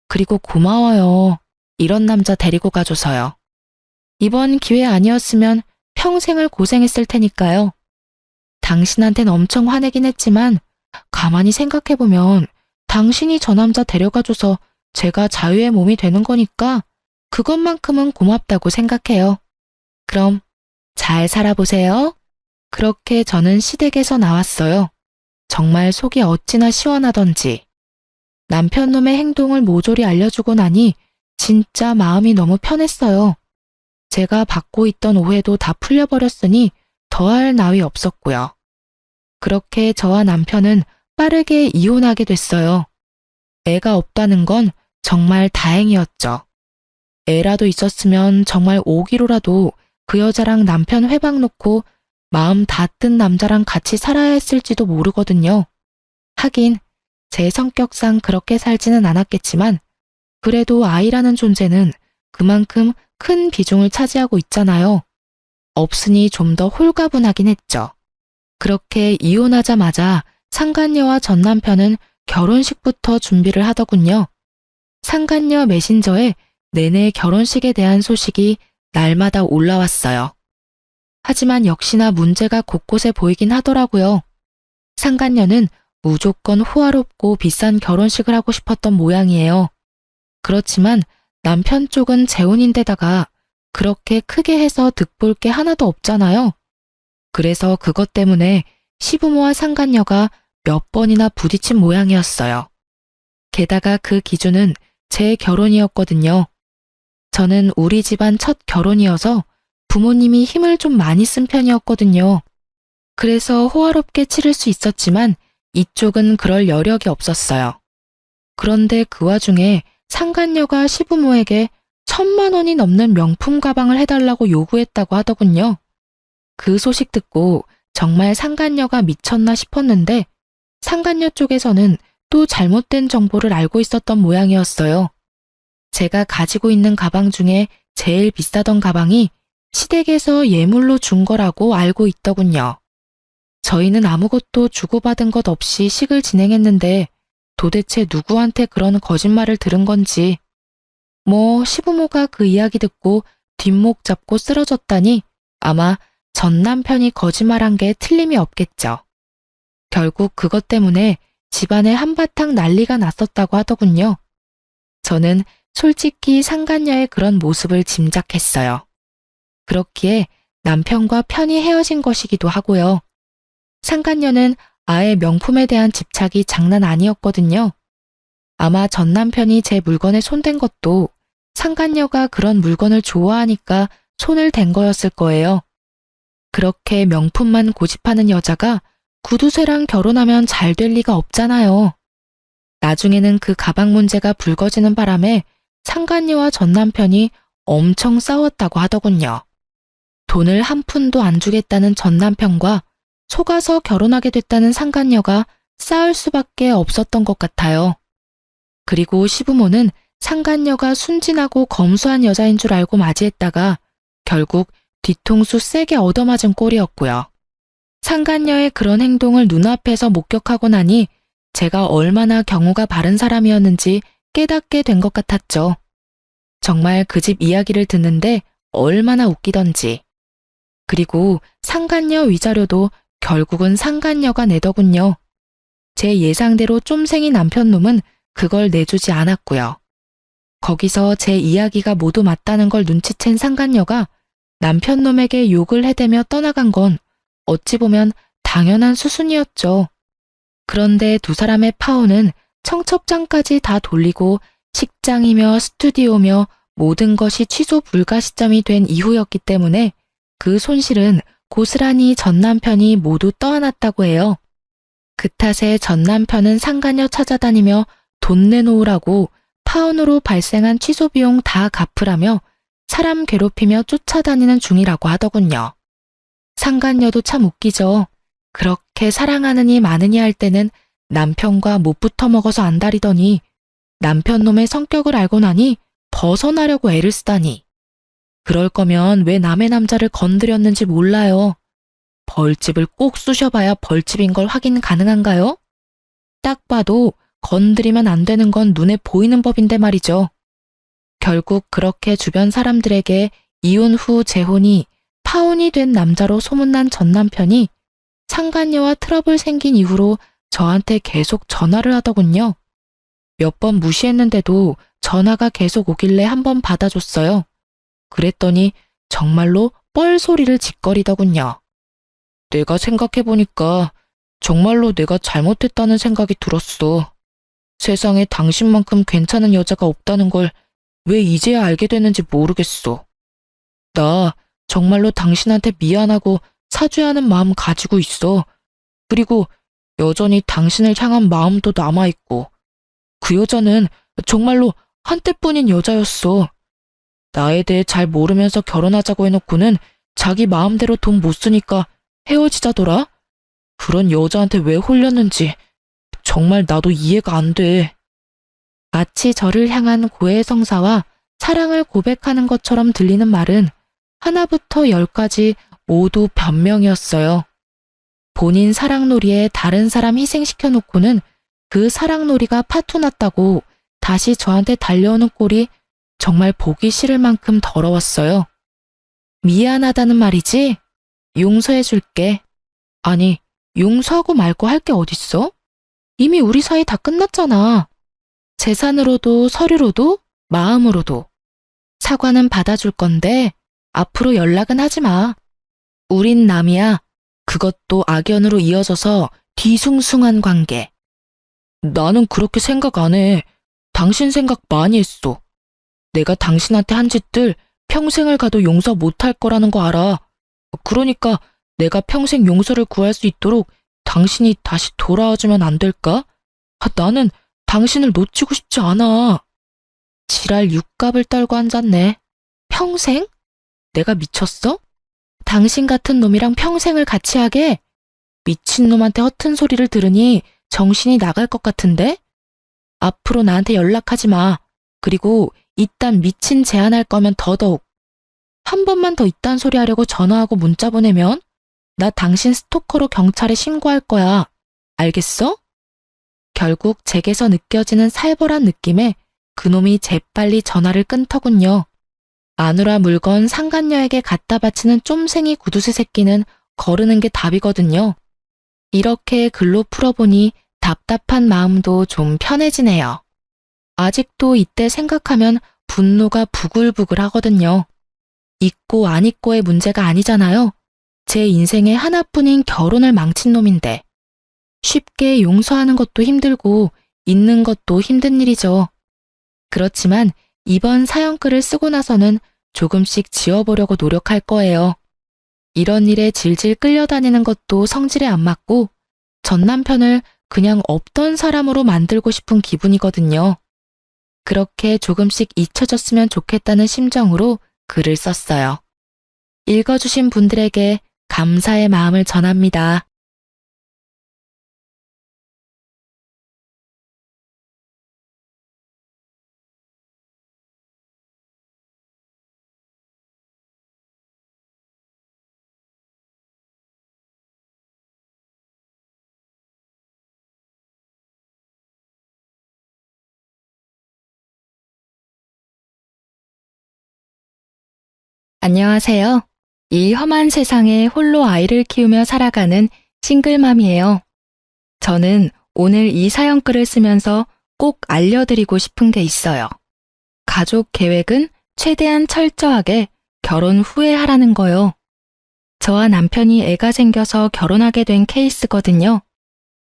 그리고 고마워요. 이런 남자 데리고 가줘서요. 이번 기회 아니었으면 평생을 고생했을 테니까요. 당신한텐 엄청 화내긴 했지만 가만히 생각해보면 당신이 저 남자 데려가줘서 제가 자유의 몸이 되는 거니까 그것만큼은 고맙다고 생각해요. 그럼 잘 살아보세요. 그렇게 저는 시댁에서 나왔어요. 정말 속이 어찌나 시원하던지. 남편 놈의 행동을 모조리 알려주고 나니 진짜 마음이 너무 편했어요. 제가 받고 있던 오해도 다 풀려버렸으니 더할 나위 없었고요. 그렇게 저와 남편은 빠르게 이혼하게 됐어요. 애가 없다는 건 정말 다행이었죠. 애라도 있었으면 정말 5kg라도 그 여자랑 남편 회방 놓고 마음 다 뜬 남자랑 같이 살아야 했을지도 모르거든요. 하긴 제 성격상 그렇게 살지는 않았겠지만 그래도 아이라는 존재는 그만큼 큰 비중을 차지하고 있잖아요. 없으니 좀 더 홀가분하긴 했죠. 그렇게 이혼하자마자 상간녀와 전 남편은 결혼식부터 준비를 하더군요. 상간녀 메신저에 내내 결혼식에 대한 소식이 날마다 올라왔어요. 하지만 역시나 문제가 곳곳에 보이긴 하더라고요. 상간녀는 무조건 호화롭고 비싼 결혼식을 하고 싶었던 모양이에요. 그렇지만 남편 쪽은 재혼인데다가 그렇게 크게 해서 득볼 게 하나도 없잖아요. 그래서 그것 때문에 시부모와 상간녀가 몇 번이나 부딪힌 모양이었어요. 게다가 그 기준은 제 결혼이었거든요. 저는 우리 집안 첫 결혼이어서 부모님이 힘을 좀 많이 쓴 편이었거든요. 그래서 호화롭게 치를 수 있었지만 이쪽은 그럴 여력이 없었어요. 그런데 그 와중에 상간녀가 시부모에게 1,000만 원이 넘는 명품 가방을 해달라고 요구했다고 하더군요. 그 소식 듣고 정말 상간녀가 미쳤나 싶었는데 상간녀 쪽에서는 또 잘못된 정보를 알고 있었던 모양이었어요. 제가 가지고 있는 가방 중에 제일 비싸던 가방이 시댁에서 예물로 준 거라고 알고 있더군요. 저희는 아무것도 주고받은 것 없이 식을 진행했는데 도대체 누구한테 그런 거짓말을 들은 건지. 시부모가 그 이야기 듣고 뒷목 잡고 쓰러졌다니 아마 전 남편이 거짓말한 게 틀림이 없겠죠. 결국 그것 때문에 집안에 한바탕 난리가 났었다고 하더군요. 저는 솔직히 상간녀의 그런 모습을 짐작했어요. 그렇기에 남편과 편히 헤어진 것이기도 하고요. 상간녀는 아예 명품에 대한 집착이 장난 아니었거든요. 아마 전 남편이 제 물건에 손댄 것도 상간녀가 그런 물건을 좋아하니까 손을 댄 거였을 거예요. 그렇게 명품만 고집하는 여자가 구두쇠랑 결혼하면 잘 될 리가 없잖아요. 나중에는 그 가방 문제가 불거지는 바람에 상간녀와 전 남편이 엄청 싸웠다고 하더군요. 돈을 한 푼도 안 주겠다는 전 남편과 속아서 결혼하게 됐다는 상간녀가 싸울 수밖에 없었던 것 같아요. 그리고 시부모는 상간녀가 순진하고 검소한 여자인 줄 알고 맞이했다가 결국 뒤통수 세게 얻어맞은 꼴이었고요. 상간녀의 그런 행동을 눈앞에서 목격하고 나니 제가 얼마나 경우가 바른 사람이었는지 깨닫게 된 것 같았죠. 정말 그 집 이야기를 듣는데 얼마나 웃기던지. 그리고 상간녀 위자료도 결국은 상간녀가 내더군요. 제 예상대로 쫌생이 남편놈은 그걸 내주지 않았고요. 거기서 제 이야기가 모두 맞다는 걸 눈치챈 상간녀가 남편놈에게 욕을 해대며 떠나간 건 어찌 보면 당연한 수순이었죠. 그런데 두 사람의 파혼은 청첩장까지 다 돌리고 식장이며 스튜디오며 모든 것이 취소 불가 시점이 된 이후였기 때문에 그 손실은 고스란히 전 남편이 모두 떠안았다고 해요. 그 탓에 전 남편은 상간녀 찾아다니며 돈 내놓으라고 파혼으로 발생한 취소 비용 다 갚으라며 사람 괴롭히며 쫓아다니는 중이라고 하더군요. 상간녀도 참 웃기죠. 그렇게 사랑하느니 마느니 할 때는 남편과 못 붙어 먹어서 안달이더니 남편놈의 성격을 알고 나니 벗어나려고 애를 쓰다니. 그럴 거면 왜 남의 남자를 건드렸는지 몰라요. 벌집을 꼭 쑤셔봐야 벌집인 걸 확인 가능한가요? 딱 봐도 건드리면 안 되는 건 눈에 보이는 법인데 말이죠. 결국 그렇게 주변 사람들에게 이혼 후 재혼이 파혼이 된 남자로 소문난 전 남편이 상간녀와 트러블 생긴 이후로 저한테 계속 전화를 하더군요. 몇 번 무시했는데도 전화가 계속 오길래 한번 받아줬어요. 그랬더니 정말로 뻘소리를 짓거리더군요. 내가 생각해보니까 정말로 내가 잘못했다는 생각이 들었어. 세상에 당신만큼 괜찮은 여자가 없다는 걸 왜 이제야 알게 됐는지 모르겠어. 나 정말로 당신한테 미안하고 사죄하는 마음 가지고 있어. 그리고 여전히 당신을 향한 마음도 남아있고. 그 여자는 정말로 한때뿐인 여자였어. 나에 대해 잘 모르면서 결혼하자고 해놓고는 자기 마음대로 돈 못 쓰니까 헤어지자더라? 그런 여자한테 왜 홀렸는지 정말 나도 이해가 안 돼. 마치 저를 향한 고해성사와 사랑을 고백하는 것처럼 들리는 말은 하나부터 10까지 모두 변명이었어요. 본인 사랑놀이에 다른 사람 희생시켜 놓고는 그 사랑놀이가 파토났다고 다시 저한테 달려오는 꼴이 정말 보기 싫을 만큼 더러웠어요. 미안하다는 말이지? 용서해줄게. 아니, 용서하고 말고 할 게 어딨어? 이미 우리 사이 다 끝났잖아. 재산으로도 서류로도 마음으로도. 사과는 받아줄 건데 앞으로 연락은 하지 마. 우린 남이야. 그것도 악연으로 이어져서 뒤숭숭한 관계. 나는 그렇게 생각 안 해. 당신 생각 많이 했어. 내가 당신한테 한 짓들 평생을 가도 용서 못할 거라는 거 알아. 그러니까 내가 평생 용서를 구할 수 있도록 당신이 다시 돌아와주면 안 될까? 나는 당신을 놓치고 싶지 않아. 지랄 육갑을 떨고 앉았네. 평생? 내가 미쳤어? 당신 같은 놈이랑 평생을 같이 하게? 미친놈한테 허튼 소리를 들으니 정신이 나갈 것 같은데? 앞으로 나한테 연락하지 마. 그리고 이딴 미친 제안할 거면 더더욱. 한 번만 더 이딴 소리 하려고 전화하고 문자 보내면 나 당신 스토커로 경찰에 신고할 거야. 알겠어? 결국 제게서 느껴지는 살벌한 느낌에 그놈이 재빨리 전화를 끊더군요. 마누라 물건 상간녀에게 갖다 바치는 쫌생이 구두쇠 새끼는 거르는 게 답이거든요. 이렇게 글로 풀어보니 답답한 마음도 좀 편해지네요. 아직도 이때 생각하면 분노가 부글부글 하거든요. 있고 안 있고의 문제가 아니잖아요. 제 인생의 하나뿐인 결혼을 망친 놈인데. 쉽게 용서하는 것도 힘들고 잊는 것도 힘든 일이죠. 그렇지만 이번 사연글을 쓰고 나서는 조금씩 지워보려고 노력할 거예요. 이런 일에 질질 끌려다니는 것도 성질에 안 맞고 전 남편을 그냥 없던 사람으로 만들고 싶은 기분이거든요. 그렇게 조금씩 잊혀졌으면 좋겠다는 심정으로 글을 썼어요. 읽어주신 분들에게 감사의 마음을 전합니다. 안녕하세요. 이 험한 세상에 홀로 아이를 키우며 살아가는 싱글맘이에요. 저는 오늘 이 사연글을 쓰면서 꼭 알려드리고 싶은 게 있어요. 가족 계획은 최대한 철저하게 결혼 후에 하라는 거요. 저와 남편이 애가 생겨서 결혼하게 된 케이스거든요.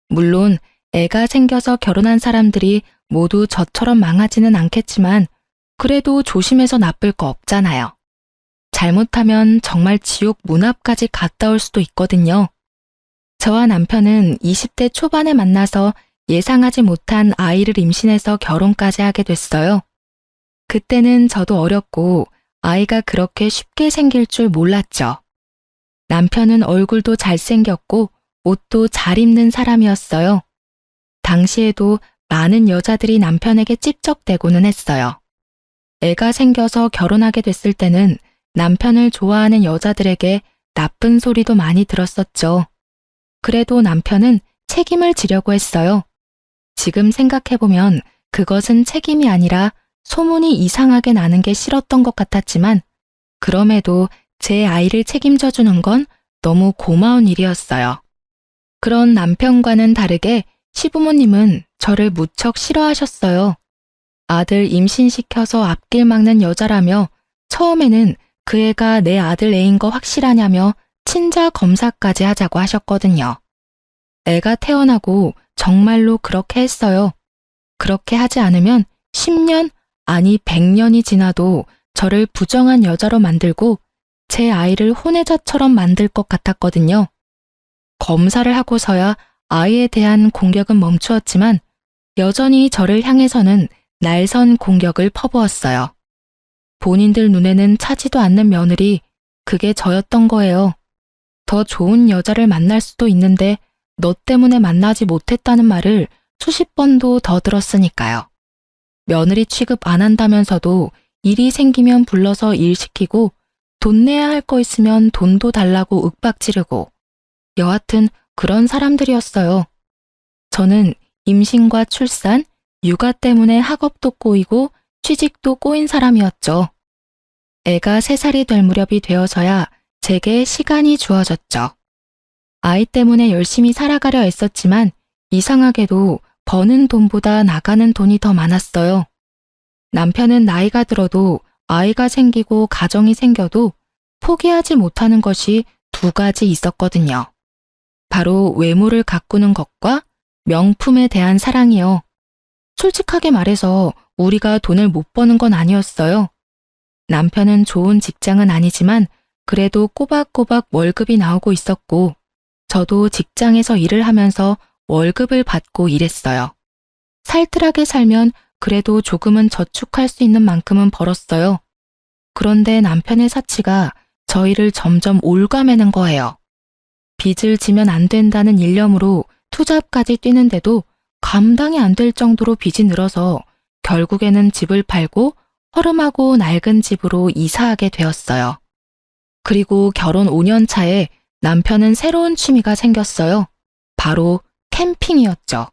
물론 애가 생겨서 결혼한 사람들이 모두 저처럼 망하지는 않겠지만 그래도 조심해서 나쁠 거 없잖아요. 잘못하면 정말 지옥 문 앞까지 갔다 올 수도 있거든요. 저와 남편은 20대 초반에 만나서 예상하지 못한 아이를 임신해서 결혼까지 하게 됐어요. 그때는 저도 어렸고 아이가 그렇게 쉽게 생길 줄 몰랐죠. 남편은 얼굴도 잘생겼고 옷도 잘 입는 사람이었어요. 당시에도 많은 여자들이 남편에게 찝적대고는 했어요. 애가 생겨서 결혼하게 됐을 때는 남편을 좋아하는 여자들에게 나쁜 소리도 많이 들었었죠. 그래도 남편은 책임을 지려고 했어요. 지금 생각해보면 그것은 책임이 아니라 소문이 이상하게 나는 게 싫었던 것 같았지만 그럼에도 제 아이를 책임져주는 건 너무 고마운 일이었어요. 그런 남편과는 다르게 시부모님은 저를 무척 싫어하셨어요. 아들 임신시켜서 앞길 막는 여자라며 처음에는 그 애가 내 아들 애인 거 확실하냐며 친자 검사까지 하자고 하셨거든요. 애가 태어나고 정말로 그렇게 했어요. 그렇게 하지 않으면 10년, 아니 100년이 지나도 저를 부정한 여자로 만들고 제 아이를 혼외자처럼 만들 것 같았거든요. 검사를 하고서야 아이에 대한 공격은 멈추었지만 여전히 저를 향해서는 날선 공격을 퍼부었어요. 본인들 눈에는 차지도 않는 며느리, 그게 저였던 거예요. 더 좋은 여자를 만날 수도 있는데 너 때문에 만나지 못했다는 말을 수십 번도 더 들었으니까요. 며느리 취급 안 한다면서도 일이 생기면 불러서 일 시키고 돈 내야 할 거 있으면 돈도 달라고 윽박지르고 여하튼 그런 사람들이었어요. 저는 임신과 출산, 육아 때문에 학업도 꼬이고 취직도 꼬인 사람이었죠. 애가 3살이 될 무렵이 되어서야 제게 시간이 주어졌죠. 아이 때문에 열심히 살아가려 애썼지만 이상하게도 버는 돈보다 나가는 돈이 더 많았어요. 남편은 나이가 들어도 아이가 생기고 가정이 생겨도 포기하지 못하는 것이 2가지 있었거든요. 바로 외모를 가꾸는 것과 명품에 대한 사랑이요. 솔직하게 말해서 우리가 돈을 못 버는 건 아니었어요. 남편은 좋은 직장은 아니지만 그래도 꼬박꼬박 월급이 나오고 있었고 저도 직장에서 일을 하면서 월급을 받고 일했어요. 살뜰하게 살면 그래도 조금은 저축할 수 있는 만큼은 벌었어요. 그런데 남편의 사치가 저희를 점점 올가매는 거예요. 빚을 지면 안 된다는 일념으로 투잡까지 뛰는데도 감당이 안 될 정도로 빚이 늘어서 결국에는 집을 팔고 허름하고 낡은 집으로 이사하게 되었어요. 그리고 결혼 5년 차에 남편은 새로운 취미가 생겼어요. 바로 캠핑이었죠.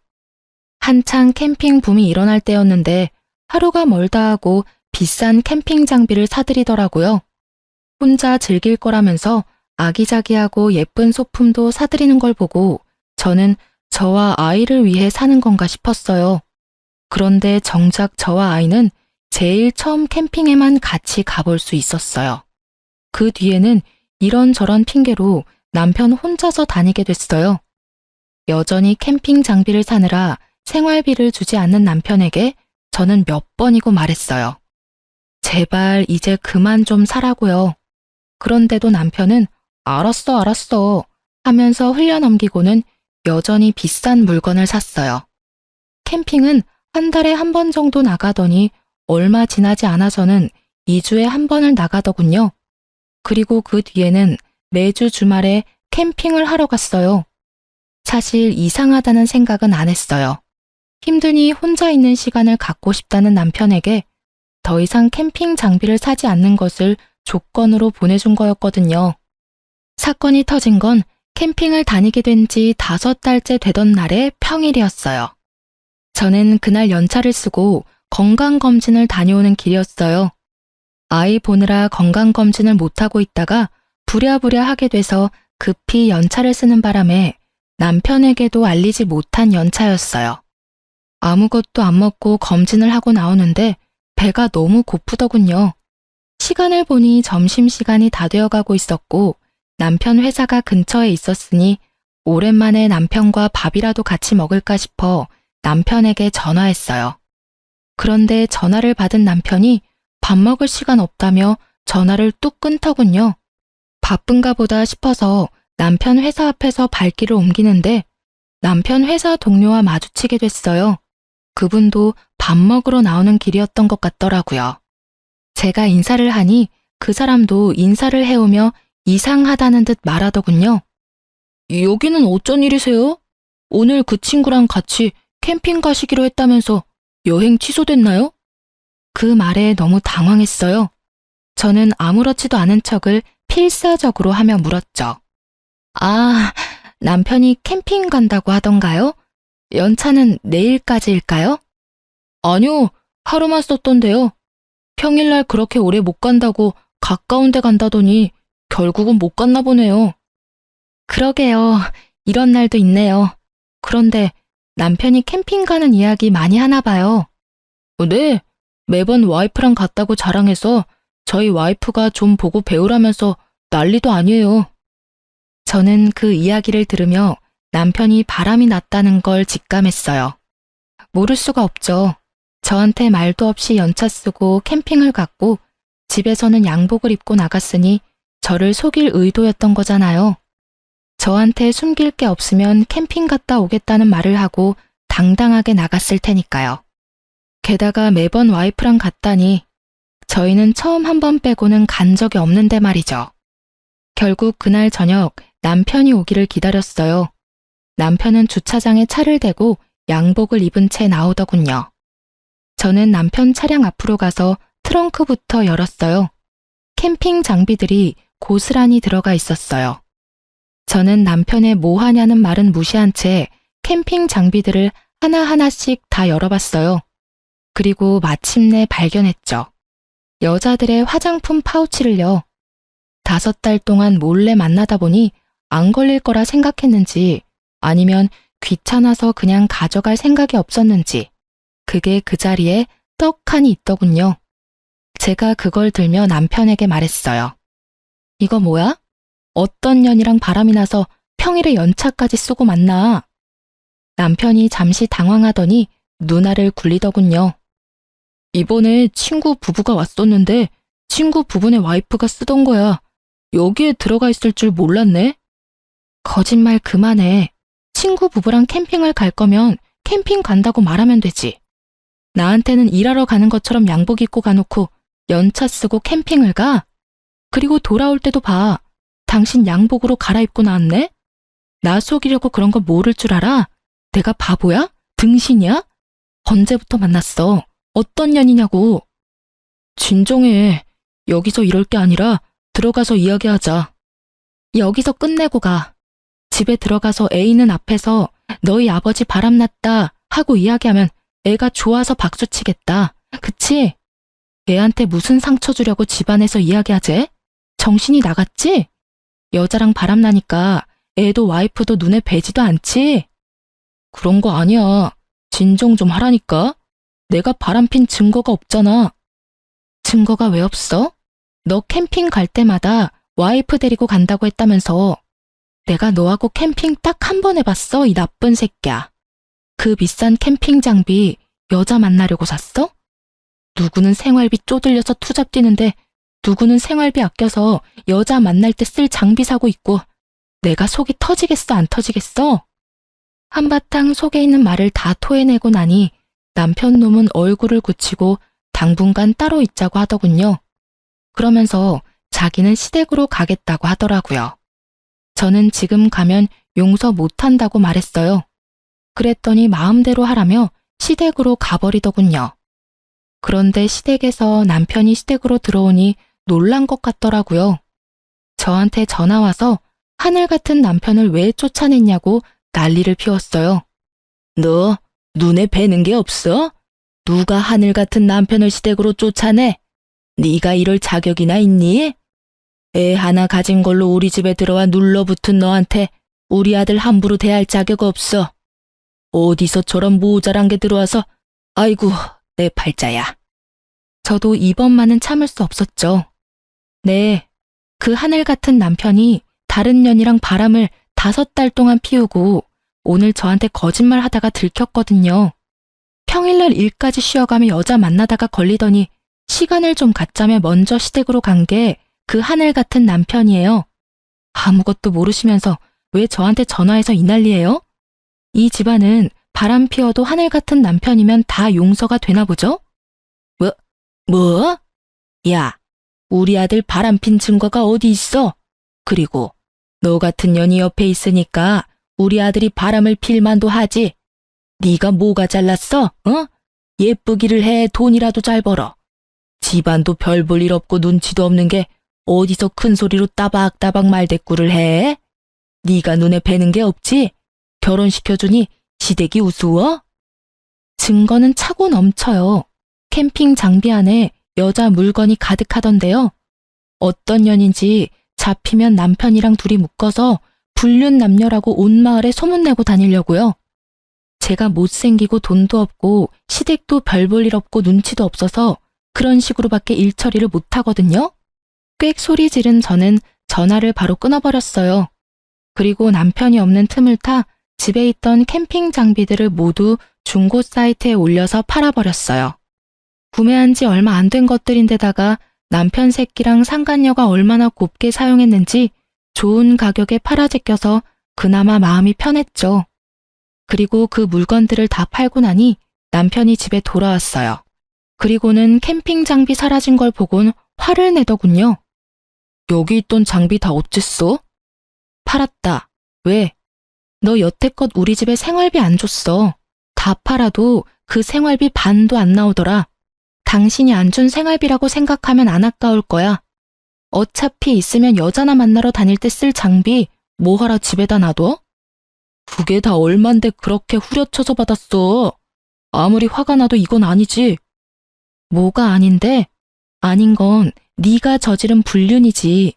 한창 캠핑 붐이 일어날 때였는데 하루가 멀다 하고 비싼 캠핑 장비를 사들이더라고요. 혼자 즐길 거라면서 아기자기하고 예쁜 소품도 사들이는 걸 보고 저는 저와 아이를 위해 사는 건가 싶었어요. 그런데 정작 저와 아이는 제일 처음 캠핑에만 같이 가볼 수 있었어요. 그 뒤에는 이런저런 핑계로 남편 혼자서 다니게 됐어요. 여전히 캠핑 장비를 사느라 생활비를 주지 않는 남편에게 저는 몇 번이고 말했어요. 제발 이제 그만 좀 사라고요. 그런데도 남편은 알았어 하면서 흘려넘기고는 여전히 비싼 물건을 샀어요. 캠핑은 한 달에 한 번 정도 나가더니 얼마 지나지 않아서는 2주에 한 번을 나가더군요. 그리고 그 뒤에는 매주 주말에 캠핑을 하러 갔어요. 사실 이상하다는 생각은 안 했어요. 힘드니 혼자 있는 시간을 갖고 싶다는 남편에게 더 이상 캠핑 장비를 사지 않는 것을 조건으로 보내준 거였거든요. 사건이 터진 건 캠핑을 다니게 된 지 5달째 되던 날의 평일이었어요. 저는 그날 연차를 쓰고 건강검진을 다녀오는 길이었어요. 아이 보느라 건강검진을 못하고 있다가 부랴부랴 하게 돼서 급히 연차를 쓰는 바람에 남편에게도 알리지 못한 연차였어요. 아무것도 안 먹고 검진을 하고 나오는데 배가 너무 고프더군요. 시간을 보니 점심시간이 다 되어가고 있었고 남편 회사가 근처에 있었으니 오랜만에 남편과 밥이라도 같이 먹을까 싶어 남편에게 전화했어요. 그런데 전화를 받은 남편이 밥 먹을 시간 없다며 전화를 뚝 끊더군요. 바쁜가 보다 싶어서 남편 회사 앞에서 발길을 옮기는데 남편 회사 동료와 마주치게 됐어요. 그분도 밥 먹으러 나오는 길이었던 것 같더라고요. 제가 인사를 하니 그 사람도 인사를 해오며 이상하다는 듯 말하더군요. 여기는 어쩐 일이세요? 오늘 그 친구랑 같이 캠핑 가시기로 했다면서 여행 취소됐나요? 그 말에 너무 당황했어요. 저는 아무렇지도 않은 척을 필사적으로 하며 물었죠. 아, 남편이 캠핑 간다고 하던가요? 연차는 내일까지일까요? 아니요, 하루만 썼던데요. 평일날 그렇게 오래 못 간다고 가까운 데 간다더니 결국은 못 갔나 보네요. 그러게요. 이런 날도 있네요. 그런데 남편이 캠핑 가는 이야기 많이 하나 봐요. 네, 매번 와이프랑 갔다고 자랑해서 저희 와이프가 좀 보고 배우라면서 난리도 아니에요. 저는 그 이야기를 들으며 남편이 바람이 났다는 걸 직감했어요. 모를 수가 없죠. 저한테 말도 없이 연차 쓰고 캠핑을 갔고 집에서는 양복을 입고 나갔으니 저를 속일 의도였던 거잖아요. 저한테 숨길 게 없으면 캠핑 갔다 오겠다는 말을 하고 당당하게 나갔을 테니까요. 게다가 매번 와이프랑 갔다니 저희는 처음 한 번 빼고는 간 적이 없는데 말이죠. 결국 그날 저녁 남편이 오기를 기다렸어요. 남편은 주차장에 차를 대고 양복을 입은 채 나오더군요. 저는 남편 차량 앞으로 가서 트렁크부터 열었어요. 캠핑 장비들이 고스란히 들어가 있었어요. 저는 남편의 뭐 하냐는 말은 무시한 채 캠핑 장비들을 하나하나씩 다 열어봤어요. 그리고 마침내 발견했죠. 여자들의 화장품 파우치를요. 5달 동안 몰래 만나다 보니 안 걸릴 거라 생각했는지 아니면 귀찮아서 그냥 가져갈 생각이 없었는지 그게 그 자리에 떡하니 있더군요. 제가 그걸 들며 남편에게 말했어요. 이거 뭐야? 어떤 년이랑 바람이 나서 평일에 연차까지 쓰고 만나. 남편이 잠시 당황하더니 누나를 굴리더군요. 이번에 친구 부부가 왔었는데 친구 부부네 와이프가 쓰던 거야. 여기에 들어가 있을 줄 몰랐네. 거짓말 그만해. 친구 부부랑 캠핑을 갈 거면 캠핑 간다고 말하면 되지. 나한테는 일하러 가는 것처럼 양복 입고 가놓고 연차 쓰고 캠핑을 가? 그리고 돌아올 때도 봐. 당신 양복으로 갈아입고 나왔네? 나 속이려고 그런 거 모를 줄 알아? 내가 바보야? 등신이야? 언제부터 만났어? 어떤 년이냐고. 진정해. 여기서 이럴 게 아니라 들어가서 이야기하자. 여기서 끝내고 가. 집에 들어가서 애 있는 앞에서 너희 아버지 바람났다 하고 이야기하면 애가 좋아서 박수치겠다. 그치? 애한테 무슨 상처 주려고 집안에서 이야기하재? 정신이 나갔지? 여자랑 바람나니까 애도 와이프도 눈에 뵈지도 않지? 그런 거 아니야. 진정 좀 하라니까. 내가 바람핀 증거가 없잖아. 증거가 왜 없어? 너 캠핑 갈 때마다 와이프 데리고 간다고 했다면서. 내가 너하고 캠핑 딱 한 번 해봤어, 이 나쁜 새끼야. 그 비싼 캠핑 장비 여자 만나려고 샀어? 누구는 생활비 쪼들려서 투잡 뛰는데 누구는 생활비 아껴서 여자 만날 때 쓸 장비 사고 있고 내가 속이 터지겠어, 안 터지겠어? 한바탕 속에 있는 말을 다 토해내고 나니 남편 놈은 얼굴을 굳히고 당분간 따로 있자고 하더군요. 그러면서 자기는 시댁으로 가겠다고 하더라고요. 저는 지금 가면 용서 못한다고 말했어요. 그랬더니 마음대로 하라며 시댁으로 가버리더군요. 그런데 시댁에서 남편이 시댁으로 들어오니 놀란 것 같더라고요. 저한테 전화 와서 하늘 같은 남편을 왜 쫓아냈냐고 난리를 피웠어요. 너 눈에 뵈는 게 없어? 누가 하늘 같은 남편을 시댁으로 쫓아내? 네가 이럴 자격이나 있니? 애 하나 가진 걸로 우리 집에 들어와 눌러붙은 너한테 우리 아들 함부로 대할 자격 없어. 어디서 저런 모자란 게 들어와서 아이고 내 팔자야. 저도 이번만은 참을 수 없었죠. 네, 그 하늘 같은 남편이 다른 년이랑 바람을 5달 동안 피우고 오늘 저한테 거짓말 하다가 들켰거든요. 평일날 일까지 쉬어가며 여자 만나다가 걸리더니 시간을 좀 갖자며 먼저 시댁으로 간 게 그 하늘 같은 남편이에요. 아무것도 모르시면서 왜 저한테 전화해서 이 난리예요? 이 집안은 바람 피워도 하늘 같은 남편이면 다 용서가 되나 보죠? 뭐? 야, 우리 아들 바람핀 증거가 어디 있어? 그리고 너 같은 년이 옆에 있으니까 우리 아들이 바람을 필 만도 하지. 네가 뭐가 잘났어? 어? 예쁘기를 해, 돈이라도 잘 벌어. 집안도 별 볼 일 없고 눈치도 없는 게 어디서 큰 소리로 따박따박 말대꾸를 해? 네가 눈에 뵈는 게 없지? 결혼시켜주니 시댁이 우스워? 증거는 차고 넘쳐요. 캠핑 장비 안에 여자 물건이 가득하던데요. 어떤 년인지 잡히면 남편이랑 둘이 묶어서 불륜 남녀라고 온 마을에 소문내고 다니려고요. 제가 못생기고 돈도 없고 시댁도 별 볼 일 없고 눈치도 없어서 그런 식으로밖에 일 처리를 못하거든요. 꽥 소리 지른 저는 전화를 바로 끊어버렸어요. 그리고 남편이 없는 틈을 타 집에 있던 캠핑 장비들을 모두 중고 사이트에 올려서 팔아버렸어요. 구매한 지 얼마 안 된 것들인데다가 남편 새끼랑 상간녀가 얼마나 곱게 사용했는지 좋은 가격에 팔아제껴서 그나마 마음이 편했죠. 그리고 그 물건들을 다 팔고 나니 남편이 집에 돌아왔어요. 그리고는 캠핑 장비 사라진 걸 보곤 화를 내더군요. 여기 있던 장비 다 어쨌어? 팔았다. 왜? 너 여태껏 우리 집에 생활비 안 줬어. 다 팔아도 그 생활비 반도 안 나오더라. 당신이 안 준 생활비라고 생각하면 안 아까울 거야. 어차피 있으면 여자나 만나러 다닐 때 쓸 장비 뭐하러 집에다 놔둬? 그게 다 얼만데 그렇게 후려쳐서 받았어. 아무리 화가 나도 이건 아니지. 뭐가 아닌데? 아닌 건 네가 저지른 불륜이지.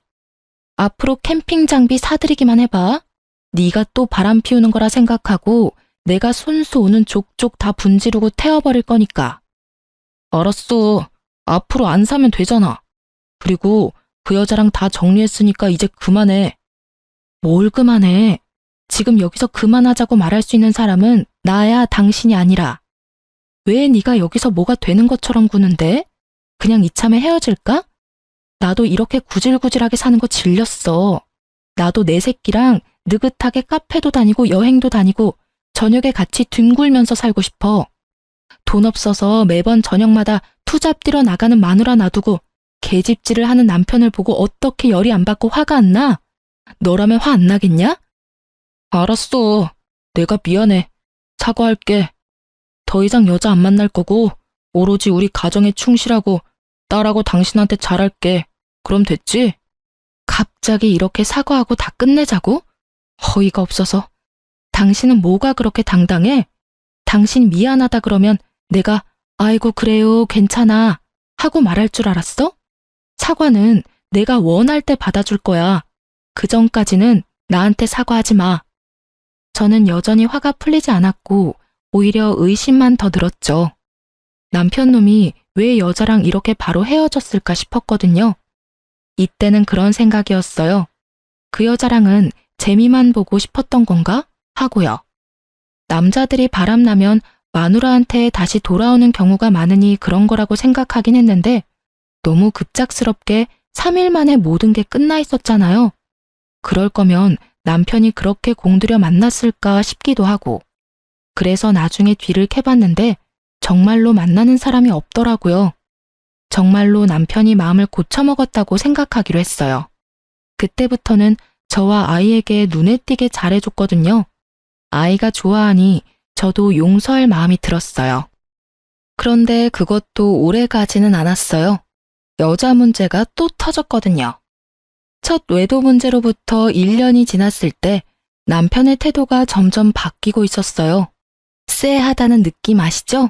앞으로 캠핑 장비 사들이기만 해봐. 네가 또 바람 피우는 거라 생각하고 내가 손수 오는 족족 다 분지르고 태워버릴 거니까. 알았어. 앞으로 안 사면 되잖아. 그리고 그 여자랑 다 정리했으니까 이제 그만해. 뭘 그만해? 지금 여기서 그만하자고 말할 수 있는 사람은 나야, 당신이 아니라. 왜 네가 여기서 뭐가 되는 것처럼 구는데? 그냥 이참에 헤어질까? 나도 이렇게 구질구질하게 사는 거 질렸어. 나도 내 새끼랑 느긋하게 카페도 다니고 여행도 다니고 저녁에 같이 뒹굴면서 살고 싶어. 돈 없어서 매번 저녁마다 투잡 뛰러 나가는 마누라 놔두고 계집질을 하는 남편을 보고 어떻게 열이 안 받고 화가 안 나? 너라면 화 안 나겠냐? 알았어. 내가 미안해. 사과할게. 더 이상 여자 안 만날 거고 오로지 우리 가정에 충실하고 딸하고 당신한테 잘할게. 그럼 됐지? 갑자기 이렇게 사과하고 다 끝내자고? 어이가 없어서. 당신은 뭐가 그렇게 당당해? 당신 미안하다 그러면 내가 아이고 그래요 괜찮아 하고 말할 줄 알았어? 사과는 내가 원할 때 받아줄 거야. 그 전까지는 나한테 사과하지 마. 저는 여전히 화가 풀리지 않았고 오히려 의심만 더 늘었죠. 남편 놈이 왜 여자랑 이렇게 바로 헤어졌을까 싶었거든요. 이때는 그런 생각이었어요. 그 여자랑은 재미만 보고 싶었던 건가? 하고요. 남자들이 바람나면 마누라한테 다시 돌아오는 경우가 많으니 그런 거라고 생각하긴 했는데 너무 급작스럽게 3일 만에 모든 게 끝나 있었잖아요. 그럴 거면 남편이 그렇게 공들여 만났을까 싶기도 하고. 그래서 나중에 뒤를 캐봤는데 정말로 만나는 사람이 없더라고요. 정말로 남편이 마음을 고쳐먹었다고 생각하기로 했어요. 그때부터는 저와 아이에게 눈에 띄게 잘해줬거든요. 아이가 좋아하니 저도 용서할 마음이 들었어요. 그런데 그것도 오래 가지는 않았어요. 여자 문제가 또 터졌거든요. 첫 외도 문제로부터 1년이 지났을 때 남편의 태도가 점점 바뀌고 있었어요. 쎄하다는 느낌 아시죠?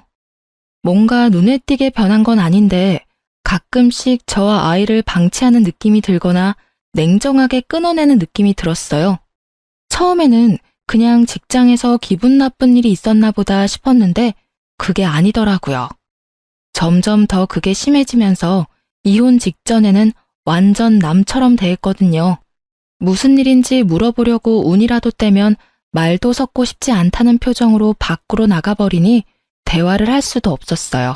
뭔가 눈에 띄게 변한 건 아닌데 가끔씩 저와 아이를 방치하는 느낌이 들거나 냉정하게 끊어내는 느낌이 들었어요. 처음에는 그냥 직장에서 기분 나쁜 일이 있었나 보다 싶었는데 그게 아니더라고요. 점점 더 그게 심해지면서 이혼 직전에는 완전 남처럼 대했거든요. 무슨 일인지 물어보려고 운이라도 떼면 말도 섞고 싶지 않다는 표정으로 밖으로 나가버리니 대화를 할 수도 없었어요.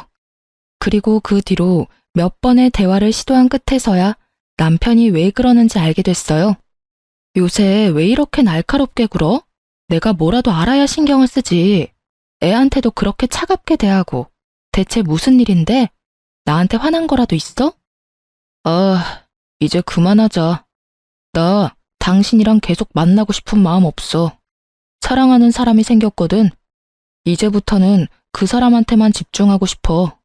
그리고 그 뒤로 몇 번의 대화를 시도한 끝에서야 남편이 왜 그러는지 알게 됐어요. 요새 왜 이렇게 날카롭게 굴어? 내가 뭐라도 알아야 신경을 쓰지. 애한테도 그렇게 차갑게 대하고. 대체 무슨 일인데? 나한테 화난 거라도 있어? 이제 그만하자. 나 당신이랑 계속 만나고 싶은 마음 없어. 사랑하는 사람이 생겼거든. 이제부터는 그 사람한테만 집중하고 싶어.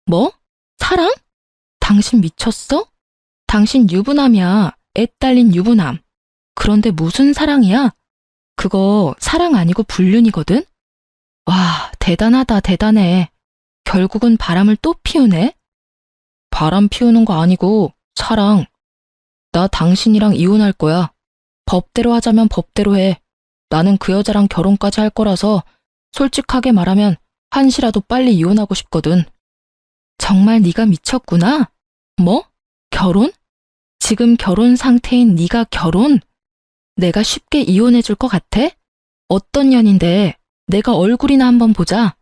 뭐? 사랑? 당신 미쳤어? 당신 유부남이야. 애 딸린 유부남. 그런데 무슨 사랑이야? 그거 사랑 아니고 불륜이거든? 와, 대단하다, 대단해. 결국은 바람을 또 피우네? 바람 피우는 거 아니고 사랑. 나 당신이랑 이혼할 거야. 법대로 하자면 법대로 해. 나는 그 여자랑 결혼까지 할 거라서 솔직하게 말하면 한시라도 빨리 이혼하고 싶거든. 정말 네가 미쳤구나? 뭐? 결혼? 지금 결혼 상태인 네가 결혼? 내가 쉽게 이혼해 줄 것 같아? 어떤 년인데 내가 얼굴이나 한번 보자.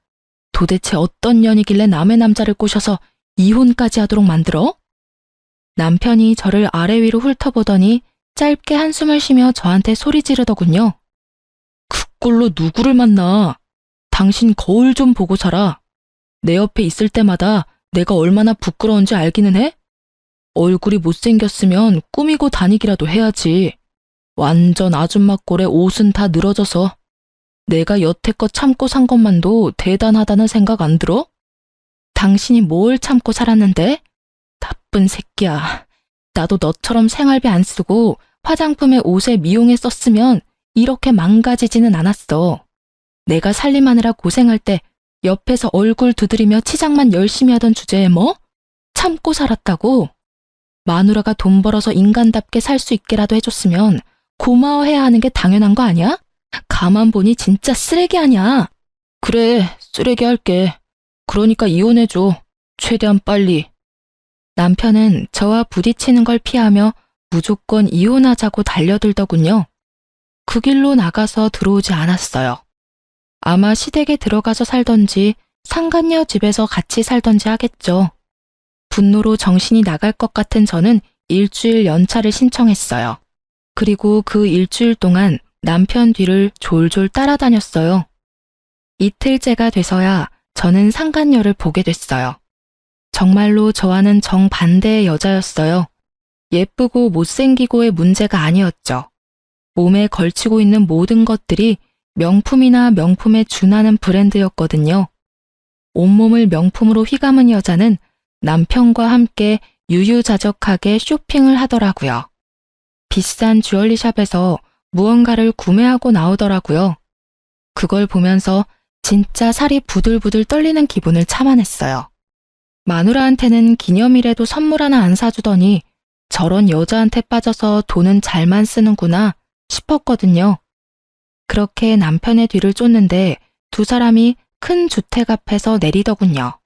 도대체 어떤 년이길래 남의 남자를 꼬셔서 이혼까지 하도록 만들어? 남편이 저를 아래 위로 훑어보더니 짧게 한숨을 쉬며 저한테 소리 지르더군요. 그 꼴로 누구를 만나? 당신 거울 좀 보고 살아. 내 옆에 있을 때마다 내가 얼마나 부끄러운지 알기는 해? 얼굴이 못생겼으면 꾸미고 다니기라도 해야지. 완전 아줌마 꼴에 옷은 다 늘어져서 내가 여태껏 참고 산 것만도 대단하다는 생각 안 들어? 당신이 뭘 참고 살았는데? 나쁜 새끼야. 나도 너처럼 생활비 안 쓰고 화장품에 옷에 미용에 썼으면 이렇게 망가지지는 않았어. 내가 살림하느라 고생할 때 옆에서 얼굴 두드리며 치장만 열심히 하던 주제에 뭐? 참고 살았다고? 마누라가 돈 벌어서 인간답게 살 수 있게라도 해줬으면 고마워해야 하는 게 당연한 거 아니야? 가만 보니 진짜 쓰레기 아니야. 그래, 쓰레기 할게. 그러니까 이혼해줘. 최대한 빨리. 남편은 저와 부딪히는 걸 피하며 무조건 이혼하자고 달려들더군요. 그 길로 나가서 들어오지 않았어요. 아마 시댁에 들어가서 살던지 상간녀 집에서 같이 살던지 하겠죠. 분노로 정신이 나갈 것 같은 저는 일주일 연차를 신청했어요. 그리고 그 일주일 동안 남편 뒤를 졸졸 따라다녔어요. 이틀째가 돼서야 저는 상간녀를 보게 됐어요. 정말로 저와는 정반대의 여자였어요. 예쁘고 못생기고의 문제가 아니었죠. 몸에 걸치고 있는 모든 것들이 명품이나 명품에 준하는 브랜드였거든요. 온몸을 명품으로 휘감은 여자는 남편과 함께 유유자적하게 쇼핑을 하더라고요. 비싼 주얼리샵에서 무언가를 구매하고 나오더라고요. 그걸 보면서 진짜 살이 부들부들 떨리는 기분을 참아냈어요. 마누라한테는 기념일에도 선물 하나 안 사주더니 저런 여자한테 빠져서 돈은 잘만 쓰는구나 싶었거든요. 그렇게 남편의 뒤를 쫓는데 두 사람이 큰 주택 앞에서 내리더군요.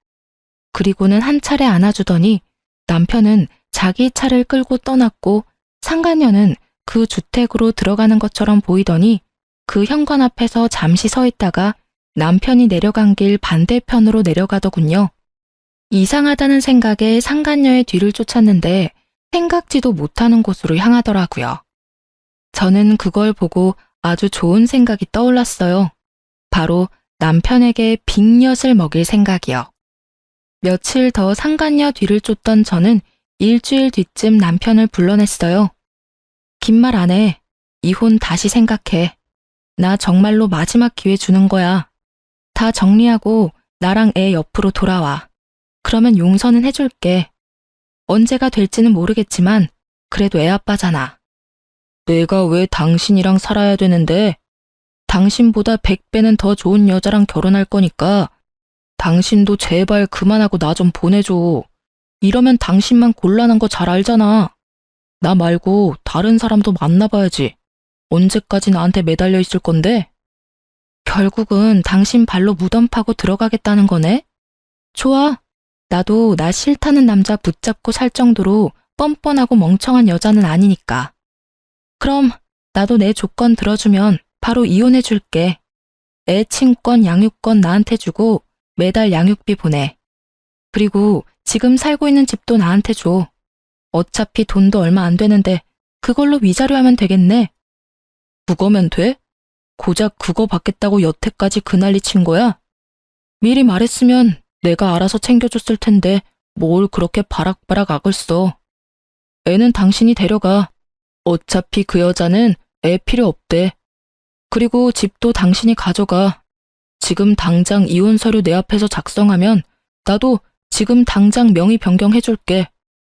그리고는 한 차례 안아주더니 남편은 자기 차를 끌고 떠났고 상간녀는 그 주택으로 들어가는 것처럼 보이더니 그 현관 앞에서 잠시 서 있다가 남편이 내려간 길 반대편으로 내려가더군요. 이상하다는 생각에 상간녀의 뒤를 쫓았는데 생각지도 못하는 곳으로 향하더라고요. 저는 그걸 보고 아주 좋은 생각이 떠올랐어요. 바로 남편에게 빅엿을 먹일 생각이요. 며칠 더 상간녀 뒤를 쫓던 저는 일주일 뒤쯤 남편을 불러냈어요. 긴 말 안 해. 이혼 다시 생각해. 나 정말로 마지막 기회 주는 거야. 다 정리하고 나랑 애 옆으로 돌아와. 그러면 용서는 해줄게. 언제가 될지는 모르겠지만 그래도 애 아빠잖아. 내가 왜 당신이랑 살아야 되는데? 당신보다 100배는 더 좋은 여자랑 결혼할 거니까 당신도 제발 그만하고 나 좀 보내줘. 이러면 당신만 곤란한 거 잘 알잖아. 나 말고 다른 사람도 만나봐야지. 언제까지 나한테 매달려 있을 건데? 결국은 당신 발로 무덤 파고 들어가겠다는 거네? 좋아. 나도 나 싫다는 남자 붙잡고 살 정도로 뻔뻔하고 멍청한 여자는 아니니까. 그럼 나도 내 조건 들어주면 바로 이혼해 줄게. 애 친권, 양육권 나한테 주고 매달 양육비 보내. 그리고 지금 살고 있는 집도 나한테 줘. 어차피 돈도 얼마 안 되는데 그걸로 위자료 하면 되겠네. 그거면 돼? 고작 그거 받겠다고 여태까지 그 난리 친 거야? 미리 말했으면 내가 알아서 챙겨줬을 텐데 뭘 그렇게 바락바락 악을 써. 애는 당신이 데려가. 어차피 그 여자는 애 필요 없대. 그리고 집도 당신이 가져가. 지금 당장 이혼 서류 내 앞에서 작성하면 나도 지금 당장 명의 변경해줄게.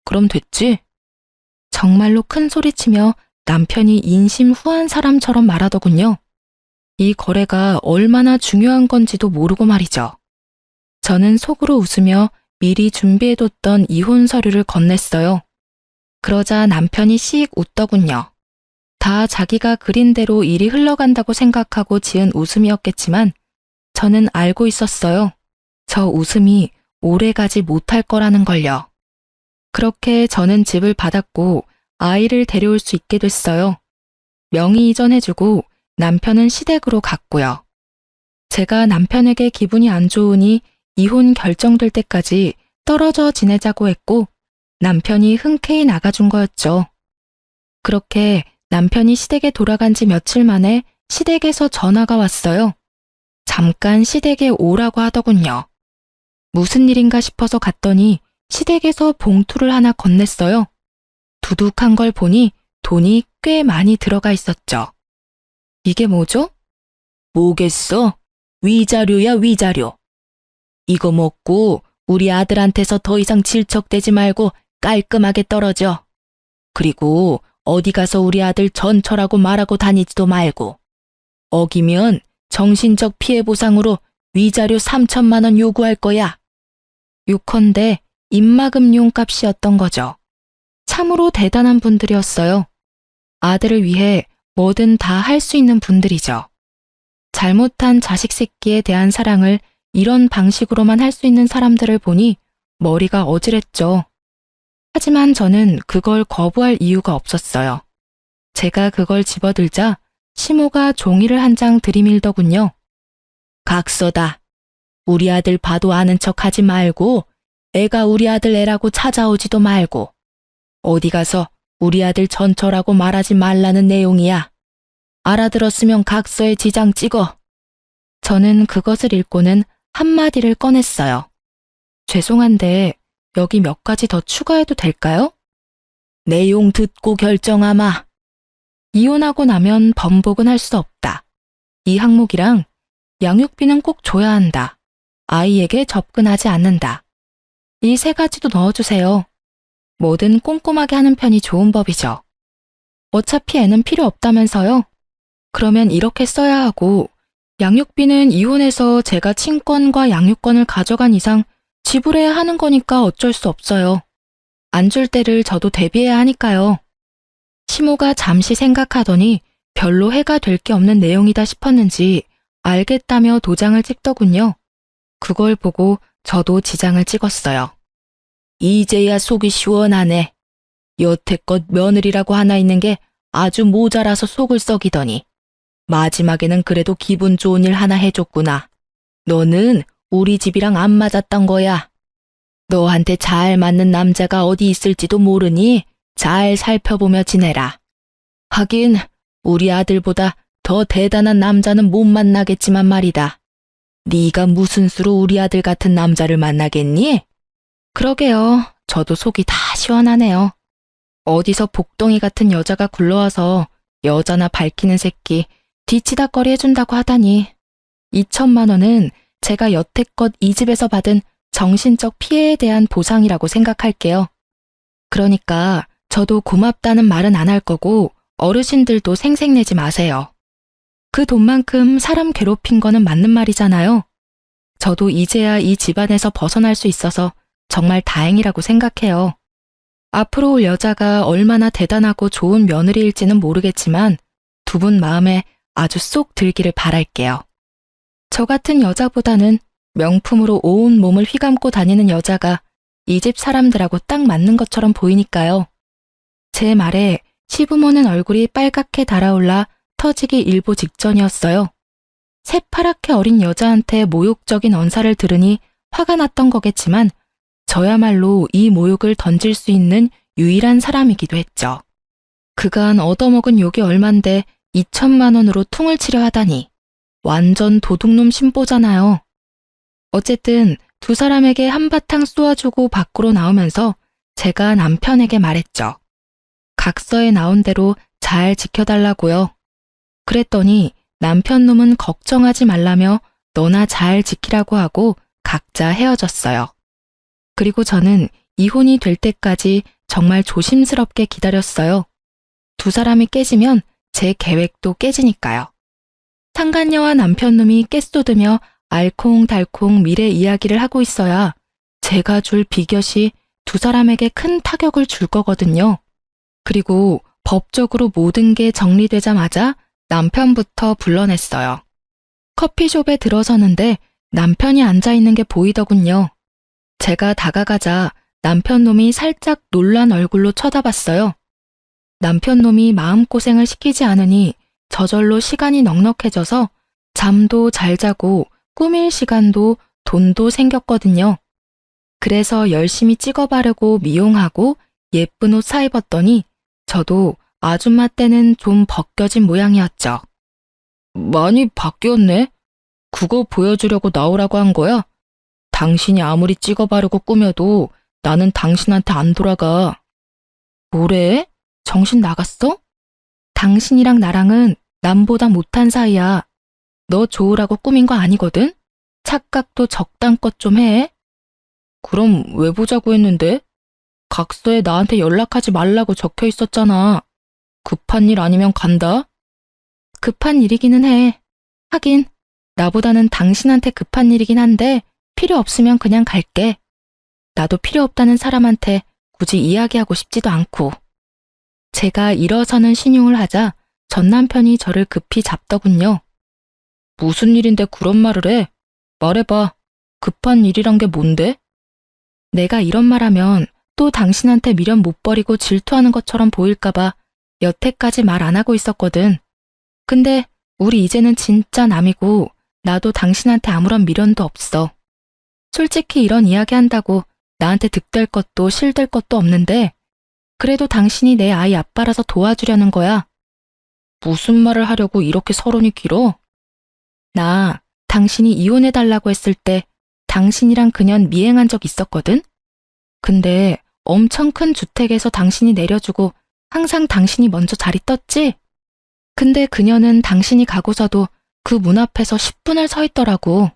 그럼 됐지? 정말로 큰 소리치며 남편이 인심후한 사람처럼 말하더군요. 이 거래가 얼마나 중요한 건지도 모르고 말이죠. 저는 속으로 웃으며 미리 준비해뒀던 이혼 서류를 건넸어요. 그러자 남편이 씩 웃더군요. 다 자기가 그린 대로 일이 흘러간다고 생각하고 지은 웃음이었겠지만 저는 알고 있었어요. 저 웃음이 오래가지 못할 거라는 걸요. 그렇게 저는 집을 받았고 아이를 데려올 수 있게 됐어요. 명의 이전해주고 남편은 시댁으로 갔고요. 제가 남편에게 기분이 안 좋으니 이혼 결정될 때까지 떨어져 지내자고 했고 남편이 흔쾌히 나가준 거였죠. 그렇게 남편이 시댁에 돌아간 지 며칠 만에 시댁에서 전화가 왔어요. 잠깐 시댁에 오라고 하더군요. 무슨 일인가 싶어서 갔더니 시댁에서 봉투를 하나 건넸어요. 두둑한 걸 보니 돈이 꽤 많이 들어가 있었죠. 이게 뭐죠? 뭐겠어? 위자료야, 위자료. 이거 먹고 우리 아들한테서 더 이상 질척대지 말고 깔끔하게 떨어져. 그리고 어디 가서 우리 아들 전처라고 말하고 다니지도 말고. 어기면 정신적 피해 보상으로 위자료 3천만 원 요구할 거야. 요컨대 입막음용 값이었던 거죠. 참으로 대단한 분들이었어요. 아들을 위해 뭐든 다 할 수 있는 분들이죠. 잘못한 자식 새끼에 대한 사랑을 이런 방식으로만 할 수 있는 사람들을 보니 머리가 어지랬죠. 하지만 저는 그걸 거부할 이유가 없었어요. 제가 그걸 집어들자 시모가 종이를 한 장 들이밀더군요. 각서다. 우리 아들 봐도 아는 척 하지 말고 애가 우리 아들 애라고 찾아오지도 말고 어디 가서 우리 아들 전처라고 말하지 말라는 내용이야. 알아들었으면 각서에 지장 찍어. 저는 그것을 읽고는 한마디를 꺼냈어요. 죄송한데 여기 몇 가지 더 추가해도 될까요? 내용 듣고 결정하마. 이혼하고 나면 번복은 할 수 없다. 이 항목이랑 양육비는 꼭 줘야 한다. 아이에게 접근하지 않는다. 이 세 가지도 넣어주세요. 뭐든 꼼꼼하게 하는 편이 좋은 법이죠. 어차피 애는 필요 없다면서요? 그러면 이렇게 써야 하고, 양육비는 이혼해서 제가 친권과 양육권을 가져간 이상 지불해야 하는 거니까 어쩔 수 없어요. 안 줄 때를 저도 대비해야 하니까요. 시모가 잠시 생각하더니 별로 해가 될 게 없는 내용이다 싶었는지 알겠다며 도장을 찍더군요. 그걸 보고 저도 지장을 찍었어요. 이제야 속이 시원하네. 여태껏 며느리라고 하나 있는 게 아주 모자라서 속을 썩이더니 마지막에는 그래도 기분 좋은 일 하나 해줬구나. 너는 우리 집이랑 안 맞았던 거야. 너한테 잘 맞는 남자가 어디 있을지도 모르니 잘 살펴보며 지내라. 하긴 우리 아들보다 더 대단한 남자는 못 만나겠지만 말이다. 네가 무슨 수로 우리 아들 같은 남자를 만나겠니? 그러게요. 저도 속이 다 시원하네요. 어디서 복덩이 같은 여자가 굴러와서 여자나 밝히는 새끼 뒤치다꺼리 해준다고 하다니. 2천만 원은 제가 여태껏 이 집에서 받은 정신적 피해에 대한 보상이라고 생각할게요. 그러니까 저도 고맙다는 말은 안 할 거고 어르신들도 생색내지 마세요. 그 돈만큼 사람 괴롭힌 거는 맞는 말이잖아요. 저도 이제야 이 집안에서 벗어날 수 있어서 정말 다행이라고 생각해요. 앞으로 올 여자가 얼마나 대단하고 좋은 며느리일지는 모르겠지만 두 분 마음에 아주 쏙 들기를 바랄게요. 저 같은 여자보다는 명품으로 온 몸을 휘감고 다니는 여자가 이 집 사람들하고 딱 맞는 것처럼 보이니까요. 제 말에 시부모는 얼굴이 빨갛게 달아올라 터지기 일보 직전이었어요. 새파랗게 어린 여자한테 모욕적인 언사를 들으니 화가 났던 거겠지만 저야말로 이 모욕을 던질 수 있는 유일한 사람이기도 했죠. 그간 얻어먹은 욕이 얼만데 2천만 원으로 퉁을 치려 하다니 완전 도둑놈 신보잖아요. 어쨌든 두 사람에게 한바탕 쏘아주고 밖으로 나오면서 제가 남편에게 말했죠. 각서에 나온 대로 잘 지켜달라고요. 그랬더니 남편 놈은 걱정하지 말라며 너나 잘 지키라고 하고 각자 헤어졌어요. 그리고 저는 이혼이 될 때까지 정말 조심스럽게 기다렸어요. 두 사람이 깨지면 제 계획도 깨지니까요. 상간녀와 남편놈이 깨쏟으며 알콩달콩 미래 이야기를 하고 있어야 제가 줄 비곁이 두 사람에게 큰 타격을 줄 거거든요. 그리고 법적으로 모든 게 정리되자마자 남편부터 불러냈어요. 커피숍에 들어서는데 남편이 앉아있는 게 보이더군요. 제가 다가가자 남편놈이 살짝 놀란 얼굴로 쳐다봤어요. 남편놈이 마음고생을 시키지 않으니 저절로 시간이 넉넉해져서 잠도 잘 자고 꾸밀 시간도 돈도 생겼거든요. 그래서 열심히 찍어 바르고 미용하고 예쁜 옷 사입었더니 저도 아줌마 때는 좀 벗겨진 모양이었죠. 많이 바뀌었네. 그거 보여주려고 나오라고 한 거야? 당신이 아무리 찍어 바르고 꾸며도 나는 당신한테 안 돌아가. 뭐래? 정신 나갔어? 당신이랑 나랑은 남보다 못한 사이야. 너 좋으라고 꾸민 거 아니거든? 착각도 적당껏 좀 해. 그럼 왜 보자고 했는데? 각서에 나한테 연락하지 말라고 적혀 있었잖아. 급한 일 아니면 간다? 급한 일이기는 해. 하긴 나보다는 당신한테 급한 일이긴 한데 필요 없으면 그냥 갈게. 나도 필요 없다는 사람한테 굳이 이야기하고 싶지도 않고. 제가 일어서는 신용을 하자 전 남편이 저를 급히 잡더군요. 무슨 일인데 그런 말을 해? 말해봐. 급한 일이란 게 뭔데? 내가 이런 말하면 또 당신한테 미련 못 버리고 질투하는 것처럼 보일까봐 여태까지 말 안 하고 있었거든. 근데 우리 이제는 진짜 남이고 나도 당신한테 아무런 미련도 없어. 솔직히 이런 이야기 한다고 나한테 득될 것도 실될 것도 없는데 그래도 당신이 내 아이 아빠라서 도와주려는 거야. 무슨 말을 하려고 이렇게 서론이 길어? 나 당신이 이혼해달라고 했을 때 당신이랑 그년 미행한 적 있었거든? 근데 엄청 큰 주택에서 당신이 내려주고 항상 당신이 먼저 자리 떴지? 근데 그녀는 당신이 가고서도 그 문 앞에서 10분을 서 있더라고.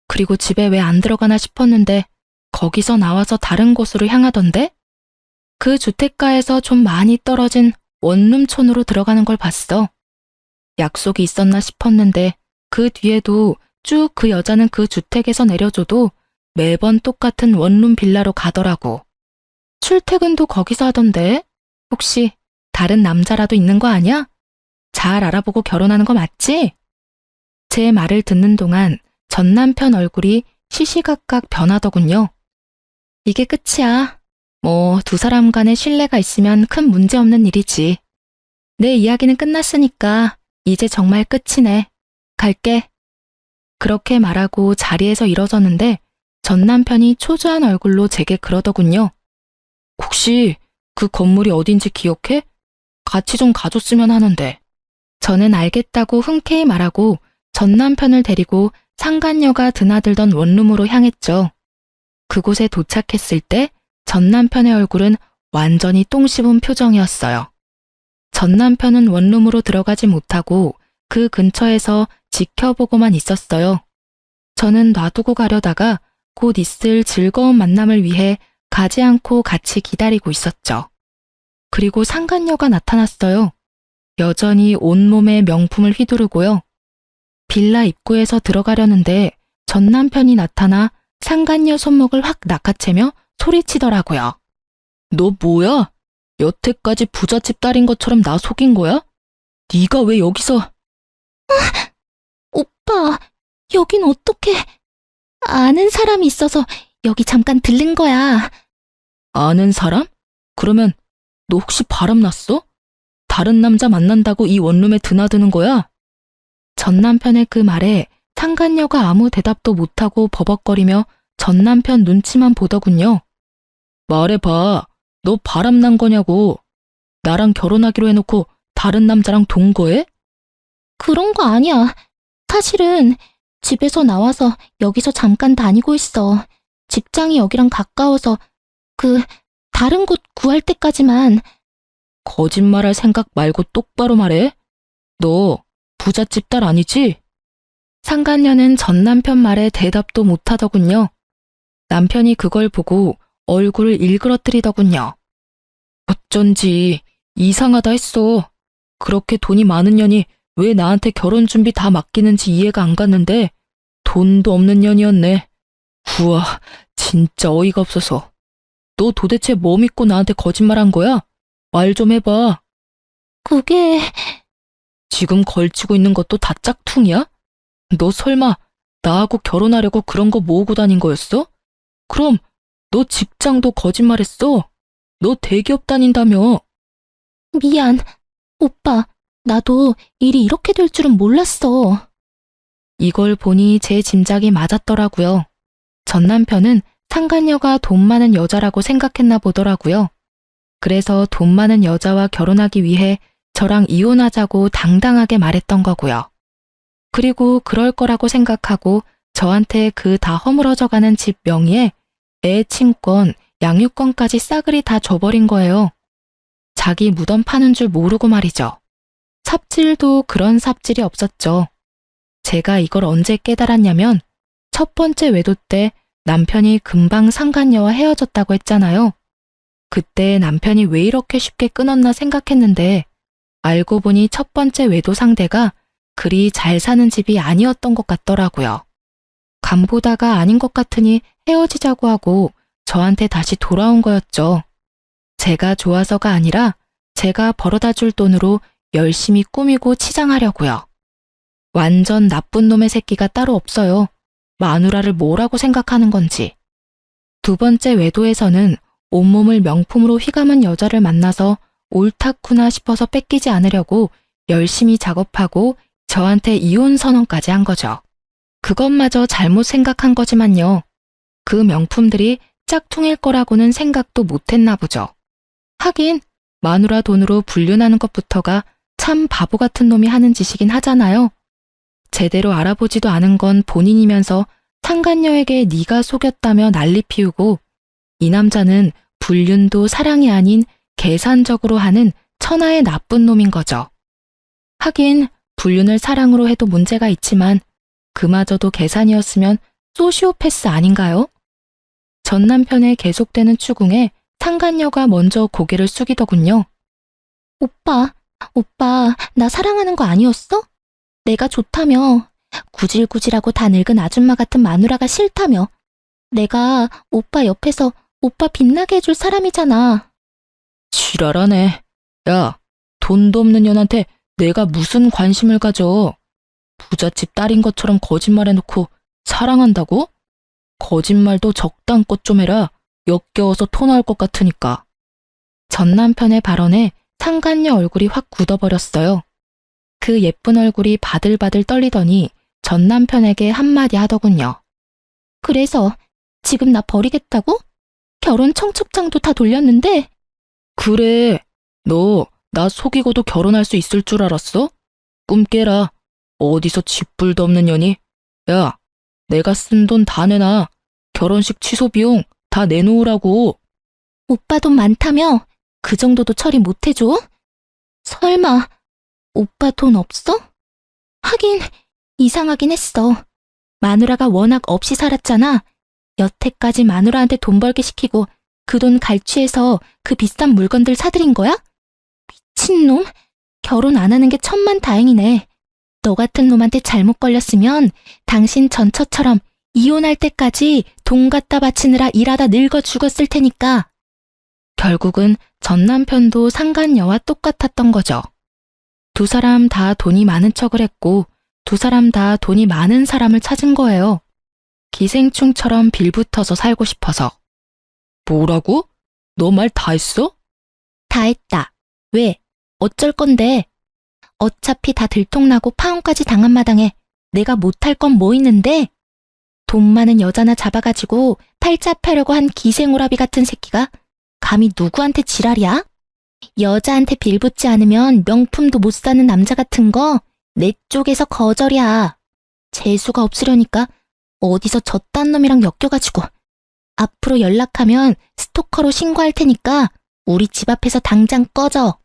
그리고 집에 왜 안 들어가나 싶었는데 거기서 나와서 다른 곳으로 향하던데? 그 주택가에서 좀 많이 떨어진 원룸촌으로 들어가는 걸 봤어. 약속이 있었나 싶었는데 그 뒤에도 쭉 그 여자는 그 주택에서 내려줘도 매번 똑같은 원룸 빌라로 가더라고. 출퇴근도 거기서 하던데 혹시 다른 남자라도 있는 거 아니야? 잘 알아보고 결혼하는 거 맞지? 제 말을 듣는 동안 전 남편 얼굴이 시시각각 변하더군요. 이게 끝이야. 뭐 두 사람 간에 신뢰가 있으면 큰 문제 없는 일이지. 내 이야기는 끝났으니까 이제 정말 끝이네. 갈게. 그렇게 말하고 자리에서 일어서는데 전 남편이 초조한 얼굴로 제게 그러더군요. 혹시 그 건물이 어딘지 기억해? 같이 좀 가줬으면 하는데. 저는 알겠다고 흔쾌히 말하고 전 남편을 데리고 상간녀가 드나들던 원룸으로 향했죠. 그곳에 도착했을 때 전 남편의 얼굴은 완전히 똥 씹은 표정이었어요. 전 남편은 원룸으로 들어가지 못하고 그 근처에서 지켜보고만 있었어요. 저는 놔두고 가려다가 곧 있을 즐거운 만남을 위해 가지 않고 같이 기다리고 있었죠. 그리고 상간녀가 나타났어요. 여전히 온몸에 명품을 휘두르고요. 빌라 입구에서 들어가려는데 전 남편이 나타나 상간녀 손목을 확 낚아채며 소리치더라고요. 너 뭐야? 여태까지 부잣집 딸인 것처럼 나 속인 거야? 네가 왜 여기서? 오빠, 여긴 어떻게? 아는 사람이 있어서 여기 잠깐 들른 거야. 아는 사람? 그러면 너 혹시 바람 났어? 다른 남자 만난다고 이 원룸에 드나드는 거야? 전 남편의 그 말에 상간녀가 아무 대답도 못하고 버벅거리며 전 남편 눈치만 보더군요. 말해봐. 너 바람 난 거냐고. 나랑 결혼하기로 해놓고 다른 남자랑 동거해? 그런 거 아니야. 사실은 집에서 나와서 여기서 잠깐 다니고 있어. 직장이 여기랑 가까워서 다른 곳 구할 때까지만. 거짓말할 생각 말고 똑바로 말해. 너 부잣집 딸 아니지? 상간녀는 전 남편 말에 대답도 못하더군요. 남편이 그걸 보고 얼굴을 일그러뜨리더군요. 어쩐지 이상하다 했어. 그렇게 돈이 많은 년이 왜 나한테 결혼 준비 다 맡기는지 이해가 안 갔는데 돈도 없는 년이었네. 우와, 진짜 어이가 없어서. 너 도대체 뭐 믿고 나한테 거짓말한 거야? 말 좀 해봐. 그게 지금 걸치고 있는 것도 다 짝퉁이야? 너 설마 나하고 결혼하려고 그런 거 모으고 다닌 거였어? 그럼 너 직장도 거짓말했어? 너 대기업 다닌다며? 미안. 오빠, 나도 일이 이렇게 될 줄은 몰랐어. 이걸 보니 제 짐작이 맞았더라고요. 전 남편은 상간녀가 돈 많은 여자라고 생각했나 보더라고요. 그래서 돈 많은 여자와 결혼하기 위해 저랑 이혼하자고 당당하게 말했던 거고요. 그리고 그럴 거라고 생각하고 저한테 그 다 허물어져가는 집 명의에 애 친권, 양육권까지 싸그리 다 줘버린 거예요. 자기 무덤 파는 줄 모르고 말이죠. 삽질도 그런 삽질이 없었죠. 제가 이걸 언제 깨달았냐면 첫 번째 외도 때 남편이 금방 상간녀와 헤어졌다고 했잖아요. 그때 남편이 왜 이렇게 쉽게 끊었나 생각했는데 알고 보니 첫 번째 외도 상대가 그리 잘 사는 집이 아니었던 것 같더라고요. 간보다가 아닌 것 같으니 헤어지자고 하고 저한테 다시 돌아온 거였죠. 제가 좋아서가 아니라 제가 벌어다 줄 돈으로 열심히 꾸미고 치장하려고요. 완전 나쁜 놈의 새끼가 따로 없어요. 마누라를 뭐라고 생각하는 건지. 두 번째 외도에서는 온몸을 명품으로 휘감은 여자를 만나서 옳다구나 싶어서 뺏기지 않으려고 열심히 작업하고 저한테 이혼 선언까지 한 거죠. 그것마저 잘못 생각한 거지만요. 그 명품들이 짝퉁일 거라고는 생각도 못했나 보죠. 하긴 마누라 돈으로 불륜하는 것부터가 참 바보 같은 놈이 하는 짓이긴 하잖아요. 제대로 알아보지도 않은 건 본인이면서 상간녀에게 네가 속였다며 난리 피우고 이 남자는 불륜도 사랑이 아닌 계산적으로 하는 천하의 나쁜 놈인 거죠. 하긴 불륜을 사랑으로 해도 문제가 있지만 그마저도 계산이었으면 소시오패스 아닌가요? 전 남편의 계속되는 추궁에 상간녀가 먼저 고개를 숙이더군요. 오빠, 나 사랑하는 거 아니었어? 내가 좋다며. 구질구질하고 다 늙은 아줌마 같은 마누라가 싫다며. 내가 오빠 옆에서 오빠 빛나게 해줄 사람이잖아. 지랄하네. 야, 돈도 없는 년한테 내가 무슨 관심을 가져. 부잣집 딸인 것처럼 거짓말해놓고 사랑한다고? 거짓말도 적당껏 좀 해라. 역겨워서 토 나올 것 같으니까. 전 남편의 발언에 상간녀 얼굴이 확 굳어버렸어요. 그 예쁜 얼굴이 바들바들 떨리더니 전 남편에게 한마디 하더군요. 그래서 지금 나 버리겠다고? 결혼 청첩장도 다 돌렸는데. 그래, 너 나 속이고도 결혼할 수 있을 줄 알았어? 꿈 깨라. 어디서 쥐뿔도 없는 년이. 야, 내가 쓴 돈 다 내놔. 결혼식 취소 비용 다 내놓으라고. 오빠 돈 많다며? 그 정도도 처리 못 해줘? 설마 오빠 돈 없어? 하긴 이상하긴 했어. 마누라가 워낙 없이 살았잖아. 여태까지 마누라한테 돈 벌게 시키고 그 돈 갈취해서 그 비싼 물건들 사들인 거야? 미친놈. 결혼 안 하는 게 천만다행이네. 너 같은 놈한테 잘못 걸렸으면 당신 전처처럼 이혼할 때까지 돈 갖다 바치느라 일하다 늙어 죽었을 테니까. 결국은 전 남편도 상간녀와 똑같았던 거죠. 두 사람 다 돈이 많은 척을 했고 두 사람 다 돈이 많은 사람을 찾은 거예요. 기생충처럼 빌붙어서 살고 싶어서. 뭐라고? 너 말 다 했어? 다 했다. 왜? 어쩔 건데? 어차피 다 들통나고 파혼까지 당한 마당에 내가 못할 건 뭐 있는데? 돈 많은 여자나 잡아가지고 팔자 펴려고 한 기생오라비 같은 새끼가 감히 누구한테 지랄이야? 여자한테 빌붙지 않으면 명품도 못 사는 남자 같은 거 내 쪽에서 거절이야. 재수가 없으려니까 어디서 저딴 놈이랑 엮여가지고. 앞으로 연락하면 스토커로 신고할 테니까 우리 집 앞에서 당장 꺼져.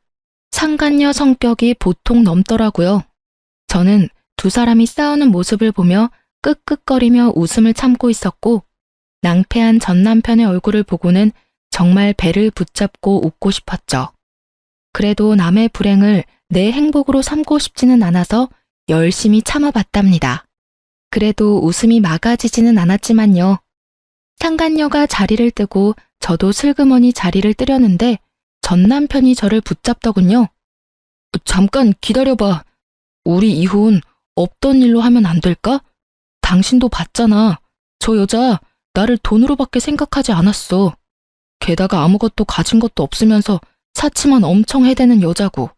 상간녀 성격이 보통 넘더라고요. 저는 두 사람이 싸우는 모습을 보며 끄끄거리며 웃음을 참고 있었고 낭패한 전 남편의 얼굴을 보고는 정말 배를 붙잡고 웃고 싶었죠. 그래도 남의 불행을 내 행복으로 삼고 싶지는 않아서 열심히 참아봤답니다. 그래도 웃음이 막아지지는 않았지만요. 상간녀가 자리를 뜨고 저도 슬그머니 자리를 뜨려는데 전 남편이 저를 붙잡더군요. 잠깐 기다려봐. 우리 이혼 없던 일로 하면 안 될까? 당신도 봤잖아. 저 여자 나를 돈으로밖에 생각하지 않았어. 게다가 아무것도 가진 것도 없으면서 사치만 엄청 해대는 여자고.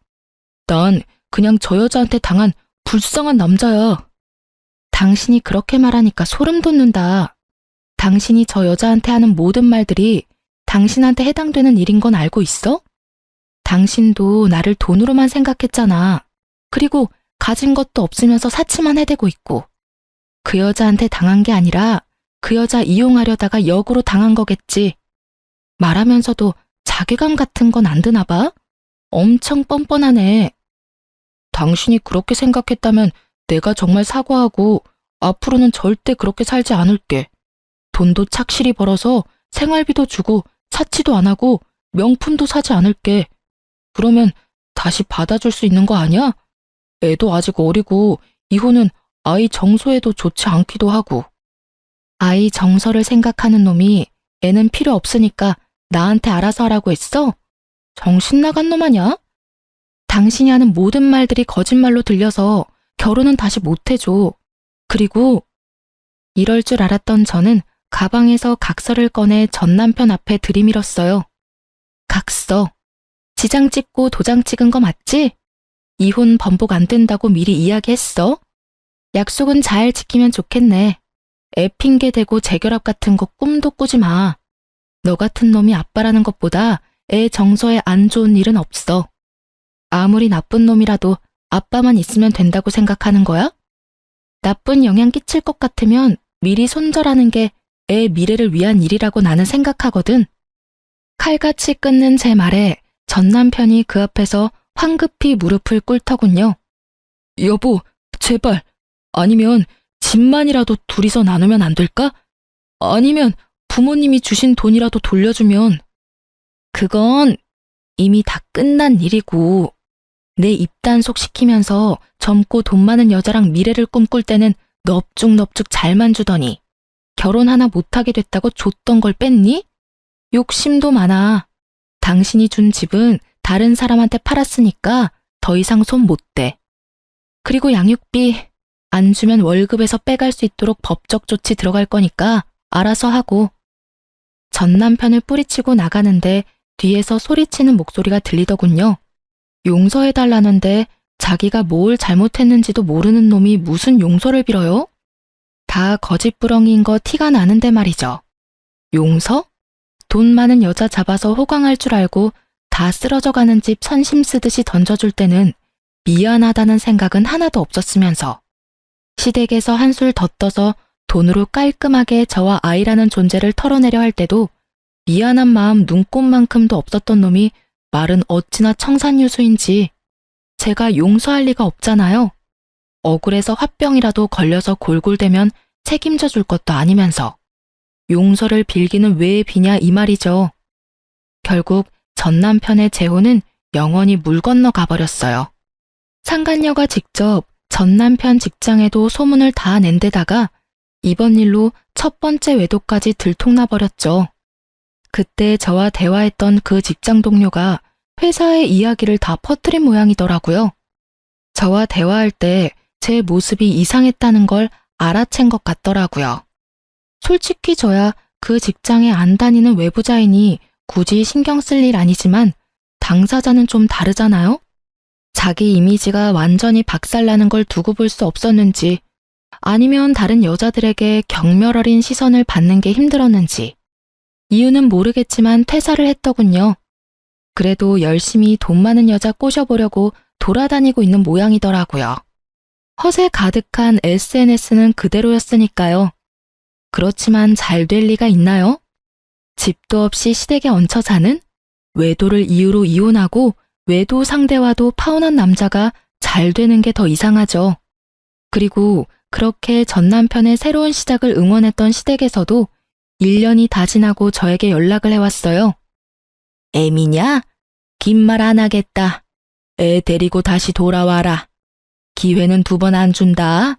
난 그냥 저 여자한테 당한 불쌍한 남자야. 당신이 그렇게 말하니까 소름 돋는다. 당신이 저 여자한테 하는 모든 말들이 당신한테 해당되는 일인 건 알고 있어? 당신도 나를 돈으로만 생각했잖아. 그리고 가진 것도 없으면서 사치만 해대고 있고. 그 여자한테 당한 게 아니라 그 여자 이용하려다가 역으로 당한 거겠지. 말하면서도 자괴감 같은 건 안 드나 봐? 엄청 뻔뻔하네. 당신이 그렇게 생각했다면 내가 정말 사과하고 앞으로는 절대 그렇게 살지 않을게. 돈도 착실히 벌어서 생활비도 주고 사치도 안 하고 명품도 사지 않을게. 그러면 다시 받아줄 수 있는 거 아니야? 애도 아직 어리고 이혼은 아이 정서에도 좋지 않기도 하고. 아이 정서를 생각하는 놈이 애는 필요 없으니까 나한테 알아서 하라고 했어? 정신 나간 놈 아냐? 당신이 하는 모든 말들이 거짓말로 들려서 결혼은 다시 못 해줘. 그리고 이럴 줄 알았던 저는 가방에서 각서를 꺼내 전 남편 앞에 들이밀었어요. 각서. 지장 찍고 도장 찍은 거 맞지? 이혼 번복 안 된다고 미리 이야기했어. 약속은 잘 지키면 좋겠네. 애 핑계 대고 재결합 같은 거 꿈도 꾸지 마. 너 같은 놈이 아빠라는 것보다 애 정서에 안 좋은 일은 없어. 아무리 나쁜 놈이라도 아빠만 있으면 된다고 생각하는 거야? 나쁜 영향 끼칠 것 같으면 미리 손절하는 게 애 미래를 위한 일이라고 나는 생각하거든. 칼같이 끊는 제 말에 전 남편이 그 앞에서 황급히 무릎을 꿇더군요. 여보, 제발. 아니면 집만이라도 둘이서 나누면 안 될까? 아니면 부모님이 주신 돈이라도 돌려주면. 그건 이미 다 끝난 일이고, 내 입단속 시키면서 젊고 돈 많은 여자랑 미래를 꿈꿀 때는 넙죽넙죽 잘만 주더니 결혼 하나 못하게 됐다고 줬던 걸 뺐니? 욕심도 많아. 당신이 준 집은 다른 사람한테 팔았으니까 더 이상 손 못 대. 그리고 양육비 안 주면 월급에서 빼갈 수 있도록 법적 조치 들어갈 거니까 알아서 하고. 전 남편을 뿌리치고 나가는데 뒤에서 소리치는 목소리가 들리더군요. 용서해달라는데 자기가 뭘 잘못했는지도 모르는 놈이 무슨 용서를 빌어요? 다 거짓부렁이인 거 티가 나는데 말이죠. 용서? 돈 많은 여자 잡아서 호강할 줄 알고 다 쓰러져가는 집 선심 쓰듯이 던져줄 때는 미안하다는 생각은 하나도 없었으면서 시댁에서 한술 더 떠서 돈으로 깔끔하게 저와 아이라는 존재를 털어내려 할 때도 미안한 마음 눈꼽만큼도 없었던 놈이 말은 어찌나 청산유수인지 제가 용서할 리가 없잖아요. 억울해서 화병이라도 걸려서 골골대면 책임져 줄 것도 아니면서 용서를 빌기는 왜 비냐 이 말이죠. 결국 전 남편의 재혼은 영원히 물 건너 가버렸어요. 상간녀가 직접 전 남편 직장에도 소문을 다 낸 데다가 이번 일로 첫 번째 외도까지 들통나버렸죠. 그때 저와 대화했던 그 직장 동료가 회사의 이야기를 다 퍼뜨린 모양이더라고요. 저와 대화할 때 제 모습이 이상했다는 걸 알아챈 것 같더라고요. 솔직히 저야 그 직장에 안 다니는 외부자이니 굳이 신경 쓸 일 아니지만 당사자는 좀 다르잖아요? 자기 이미지가 완전히 박살나는 걸 두고 볼 수 없었는지 아니면 다른 여자들에게 경멸 어린 시선을 받는 게 힘들었는지 이유는 모르겠지만 퇴사를 했더군요. 그래도 열심히 돈 많은 여자 꼬셔보려고 돌아다니고 있는 모양이더라고요. 허세 가득한 SNS는 그대로였으니까요. 그렇지만 잘 될 리가 있나요? 집도 없이 시댁에 얹혀 사는 외도를 이유로 이혼하고 외도 상대와도 파혼한 남자가 잘 되는 게 더 이상하죠. 그리고 그렇게 전 남편의 새로운 시작을 응원했던 시댁에서도 1년이 다 지나고 저에게 연락을 해왔어요. 애미냐? 긴 말 안 하겠다. 애 데리고 다시 돌아와라. 기회는 2번 안 준다.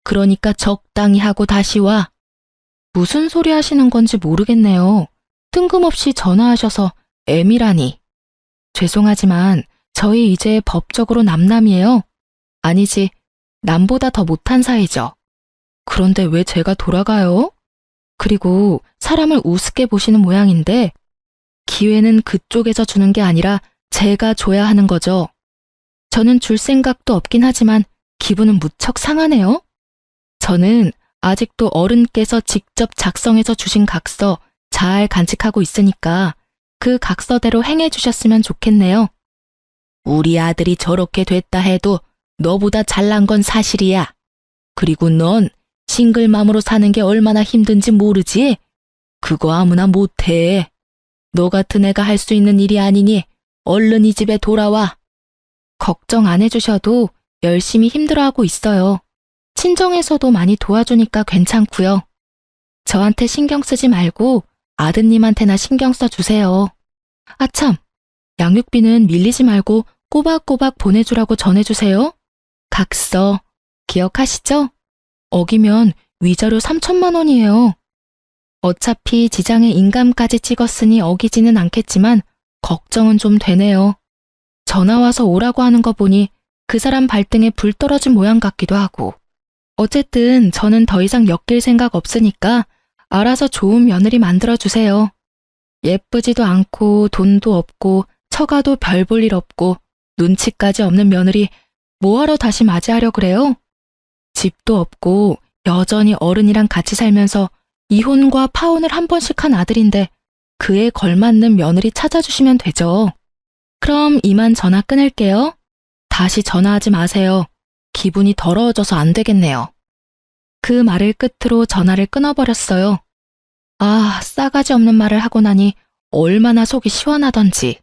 그러니까 적당히 하고 다시 와. 무슨 소리 하시는 건지 모르겠네요. 뜬금없이 전화하셔서 애미라니. 죄송하지만 저희 이제 법적으로 남남이에요. 아니지, 남보다 더 못한 사이죠. 그런데 왜 제가 돌아가요? 그리고 사람을 우습게 보시는 모양인데 기회는 그쪽에서 주는 게 아니라 제가 줘야 하는 거죠. 저는 줄 생각도 없긴 하지만 기분은 무척 상하네요. 저는 아직도 어른께서 직접 작성해서 주신 각서 잘 간직하고 있으니까 그 각서대로 행해 주셨으면 좋겠네요. 우리 아들이 저렇게 됐다 해도 너보다 잘난 건 사실이야. 그리고 넌 싱글맘으로 사는 게 얼마나 힘든지 모르지? 그거 아무나 못해. 너 같은 애가 할 수 있는 일이 아니니 얼른 이 집에 돌아와. 걱정 안 해주셔도 열심히 힘들어하고 있어요. 친정에서도 많이 도와주니까 괜찮고요. 저한테 신경 쓰지 말고 아드님한테나 신경 써주세요. 아참, 양육비는 밀리지 말고 꼬박꼬박 보내주라고 전해주세요. 각서 기억하시죠? 어기면 위자료 3천만 원이에요. 어차피 지장에 인감까지 찍었으니 어기지는 않겠지만 걱정은 좀 되네요. 전화와서 오라고 하는 거 보니 그 사람 발등에 불 떨어진 모양 같기도 하고. 어쨌든 저는 더 이상 엮일 생각 없으니까 알아서 좋은 며느리 만들어주세요. 예쁘지도 않고 돈도 없고 처가도 별 볼 일 없고 눈치까지 없는 며느리 뭐하러 다시 맞이하려 그래요? 집도 없고 여전히 어른이랑 같이 살면서 이혼과 파혼을 한 번씩 한 아들인데 그에 걸맞는 며느리 찾아주시면 되죠. 그럼 이만 전화 끊을게요. 다시 전화하지 마세요. 기분이 더러워져서 안 되겠네요. 그 말을 끝으로 전화를 끊어버렸어요. 아, 싸가지 없는 말을 하고 나니 얼마나 속이 시원하던지.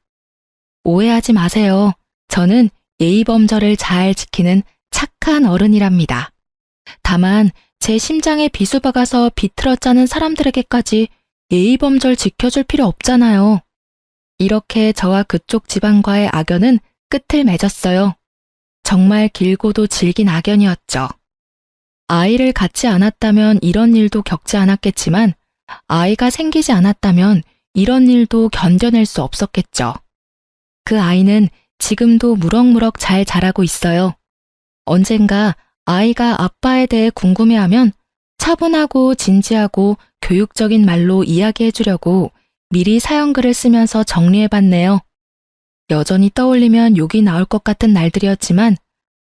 오해하지 마세요. 저는 예의범절을 잘 지키는 착한 어른이랍니다. 다만 제 심장에 비수박아서 비틀어 짜는 사람들에게까지 예의범절 지켜줄 필요 없잖아요. 이렇게 저와 그쪽 집안과의 악연은 끝을 맺었어요. 정말 길고도 질긴 악연이었죠. 아이를 갖지 않았다면 이런 일도 겪지 않았겠지만 아이가 생기지 않았다면 이런 일도 견뎌낼 수 없었겠죠. 그 아이는 지금도 무럭무럭 잘 자라고 있어요. 언젠가 아이가 아빠에 대해 궁금해하면 차분하고 진지하고 교육적인 말로 이야기해 주려고 미리 사연글을 쓰면서 정리해봤네요. 여전히 떠올리면 욕이 나올 것 같은 날들이었지만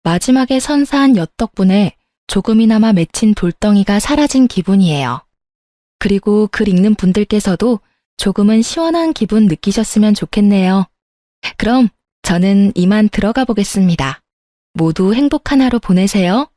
마지막에 선사한 엿 덕분에 조금이나마 맺힌 돌덩이가 사라진 기분이에요. 그리고 글 읽는 분들께서도 조금은 시원한 기분 느끼셨으면 좋겠네요. 그럼 저는 이만 들어가 보겠습니다. 모두 행복한 하루 보내세요.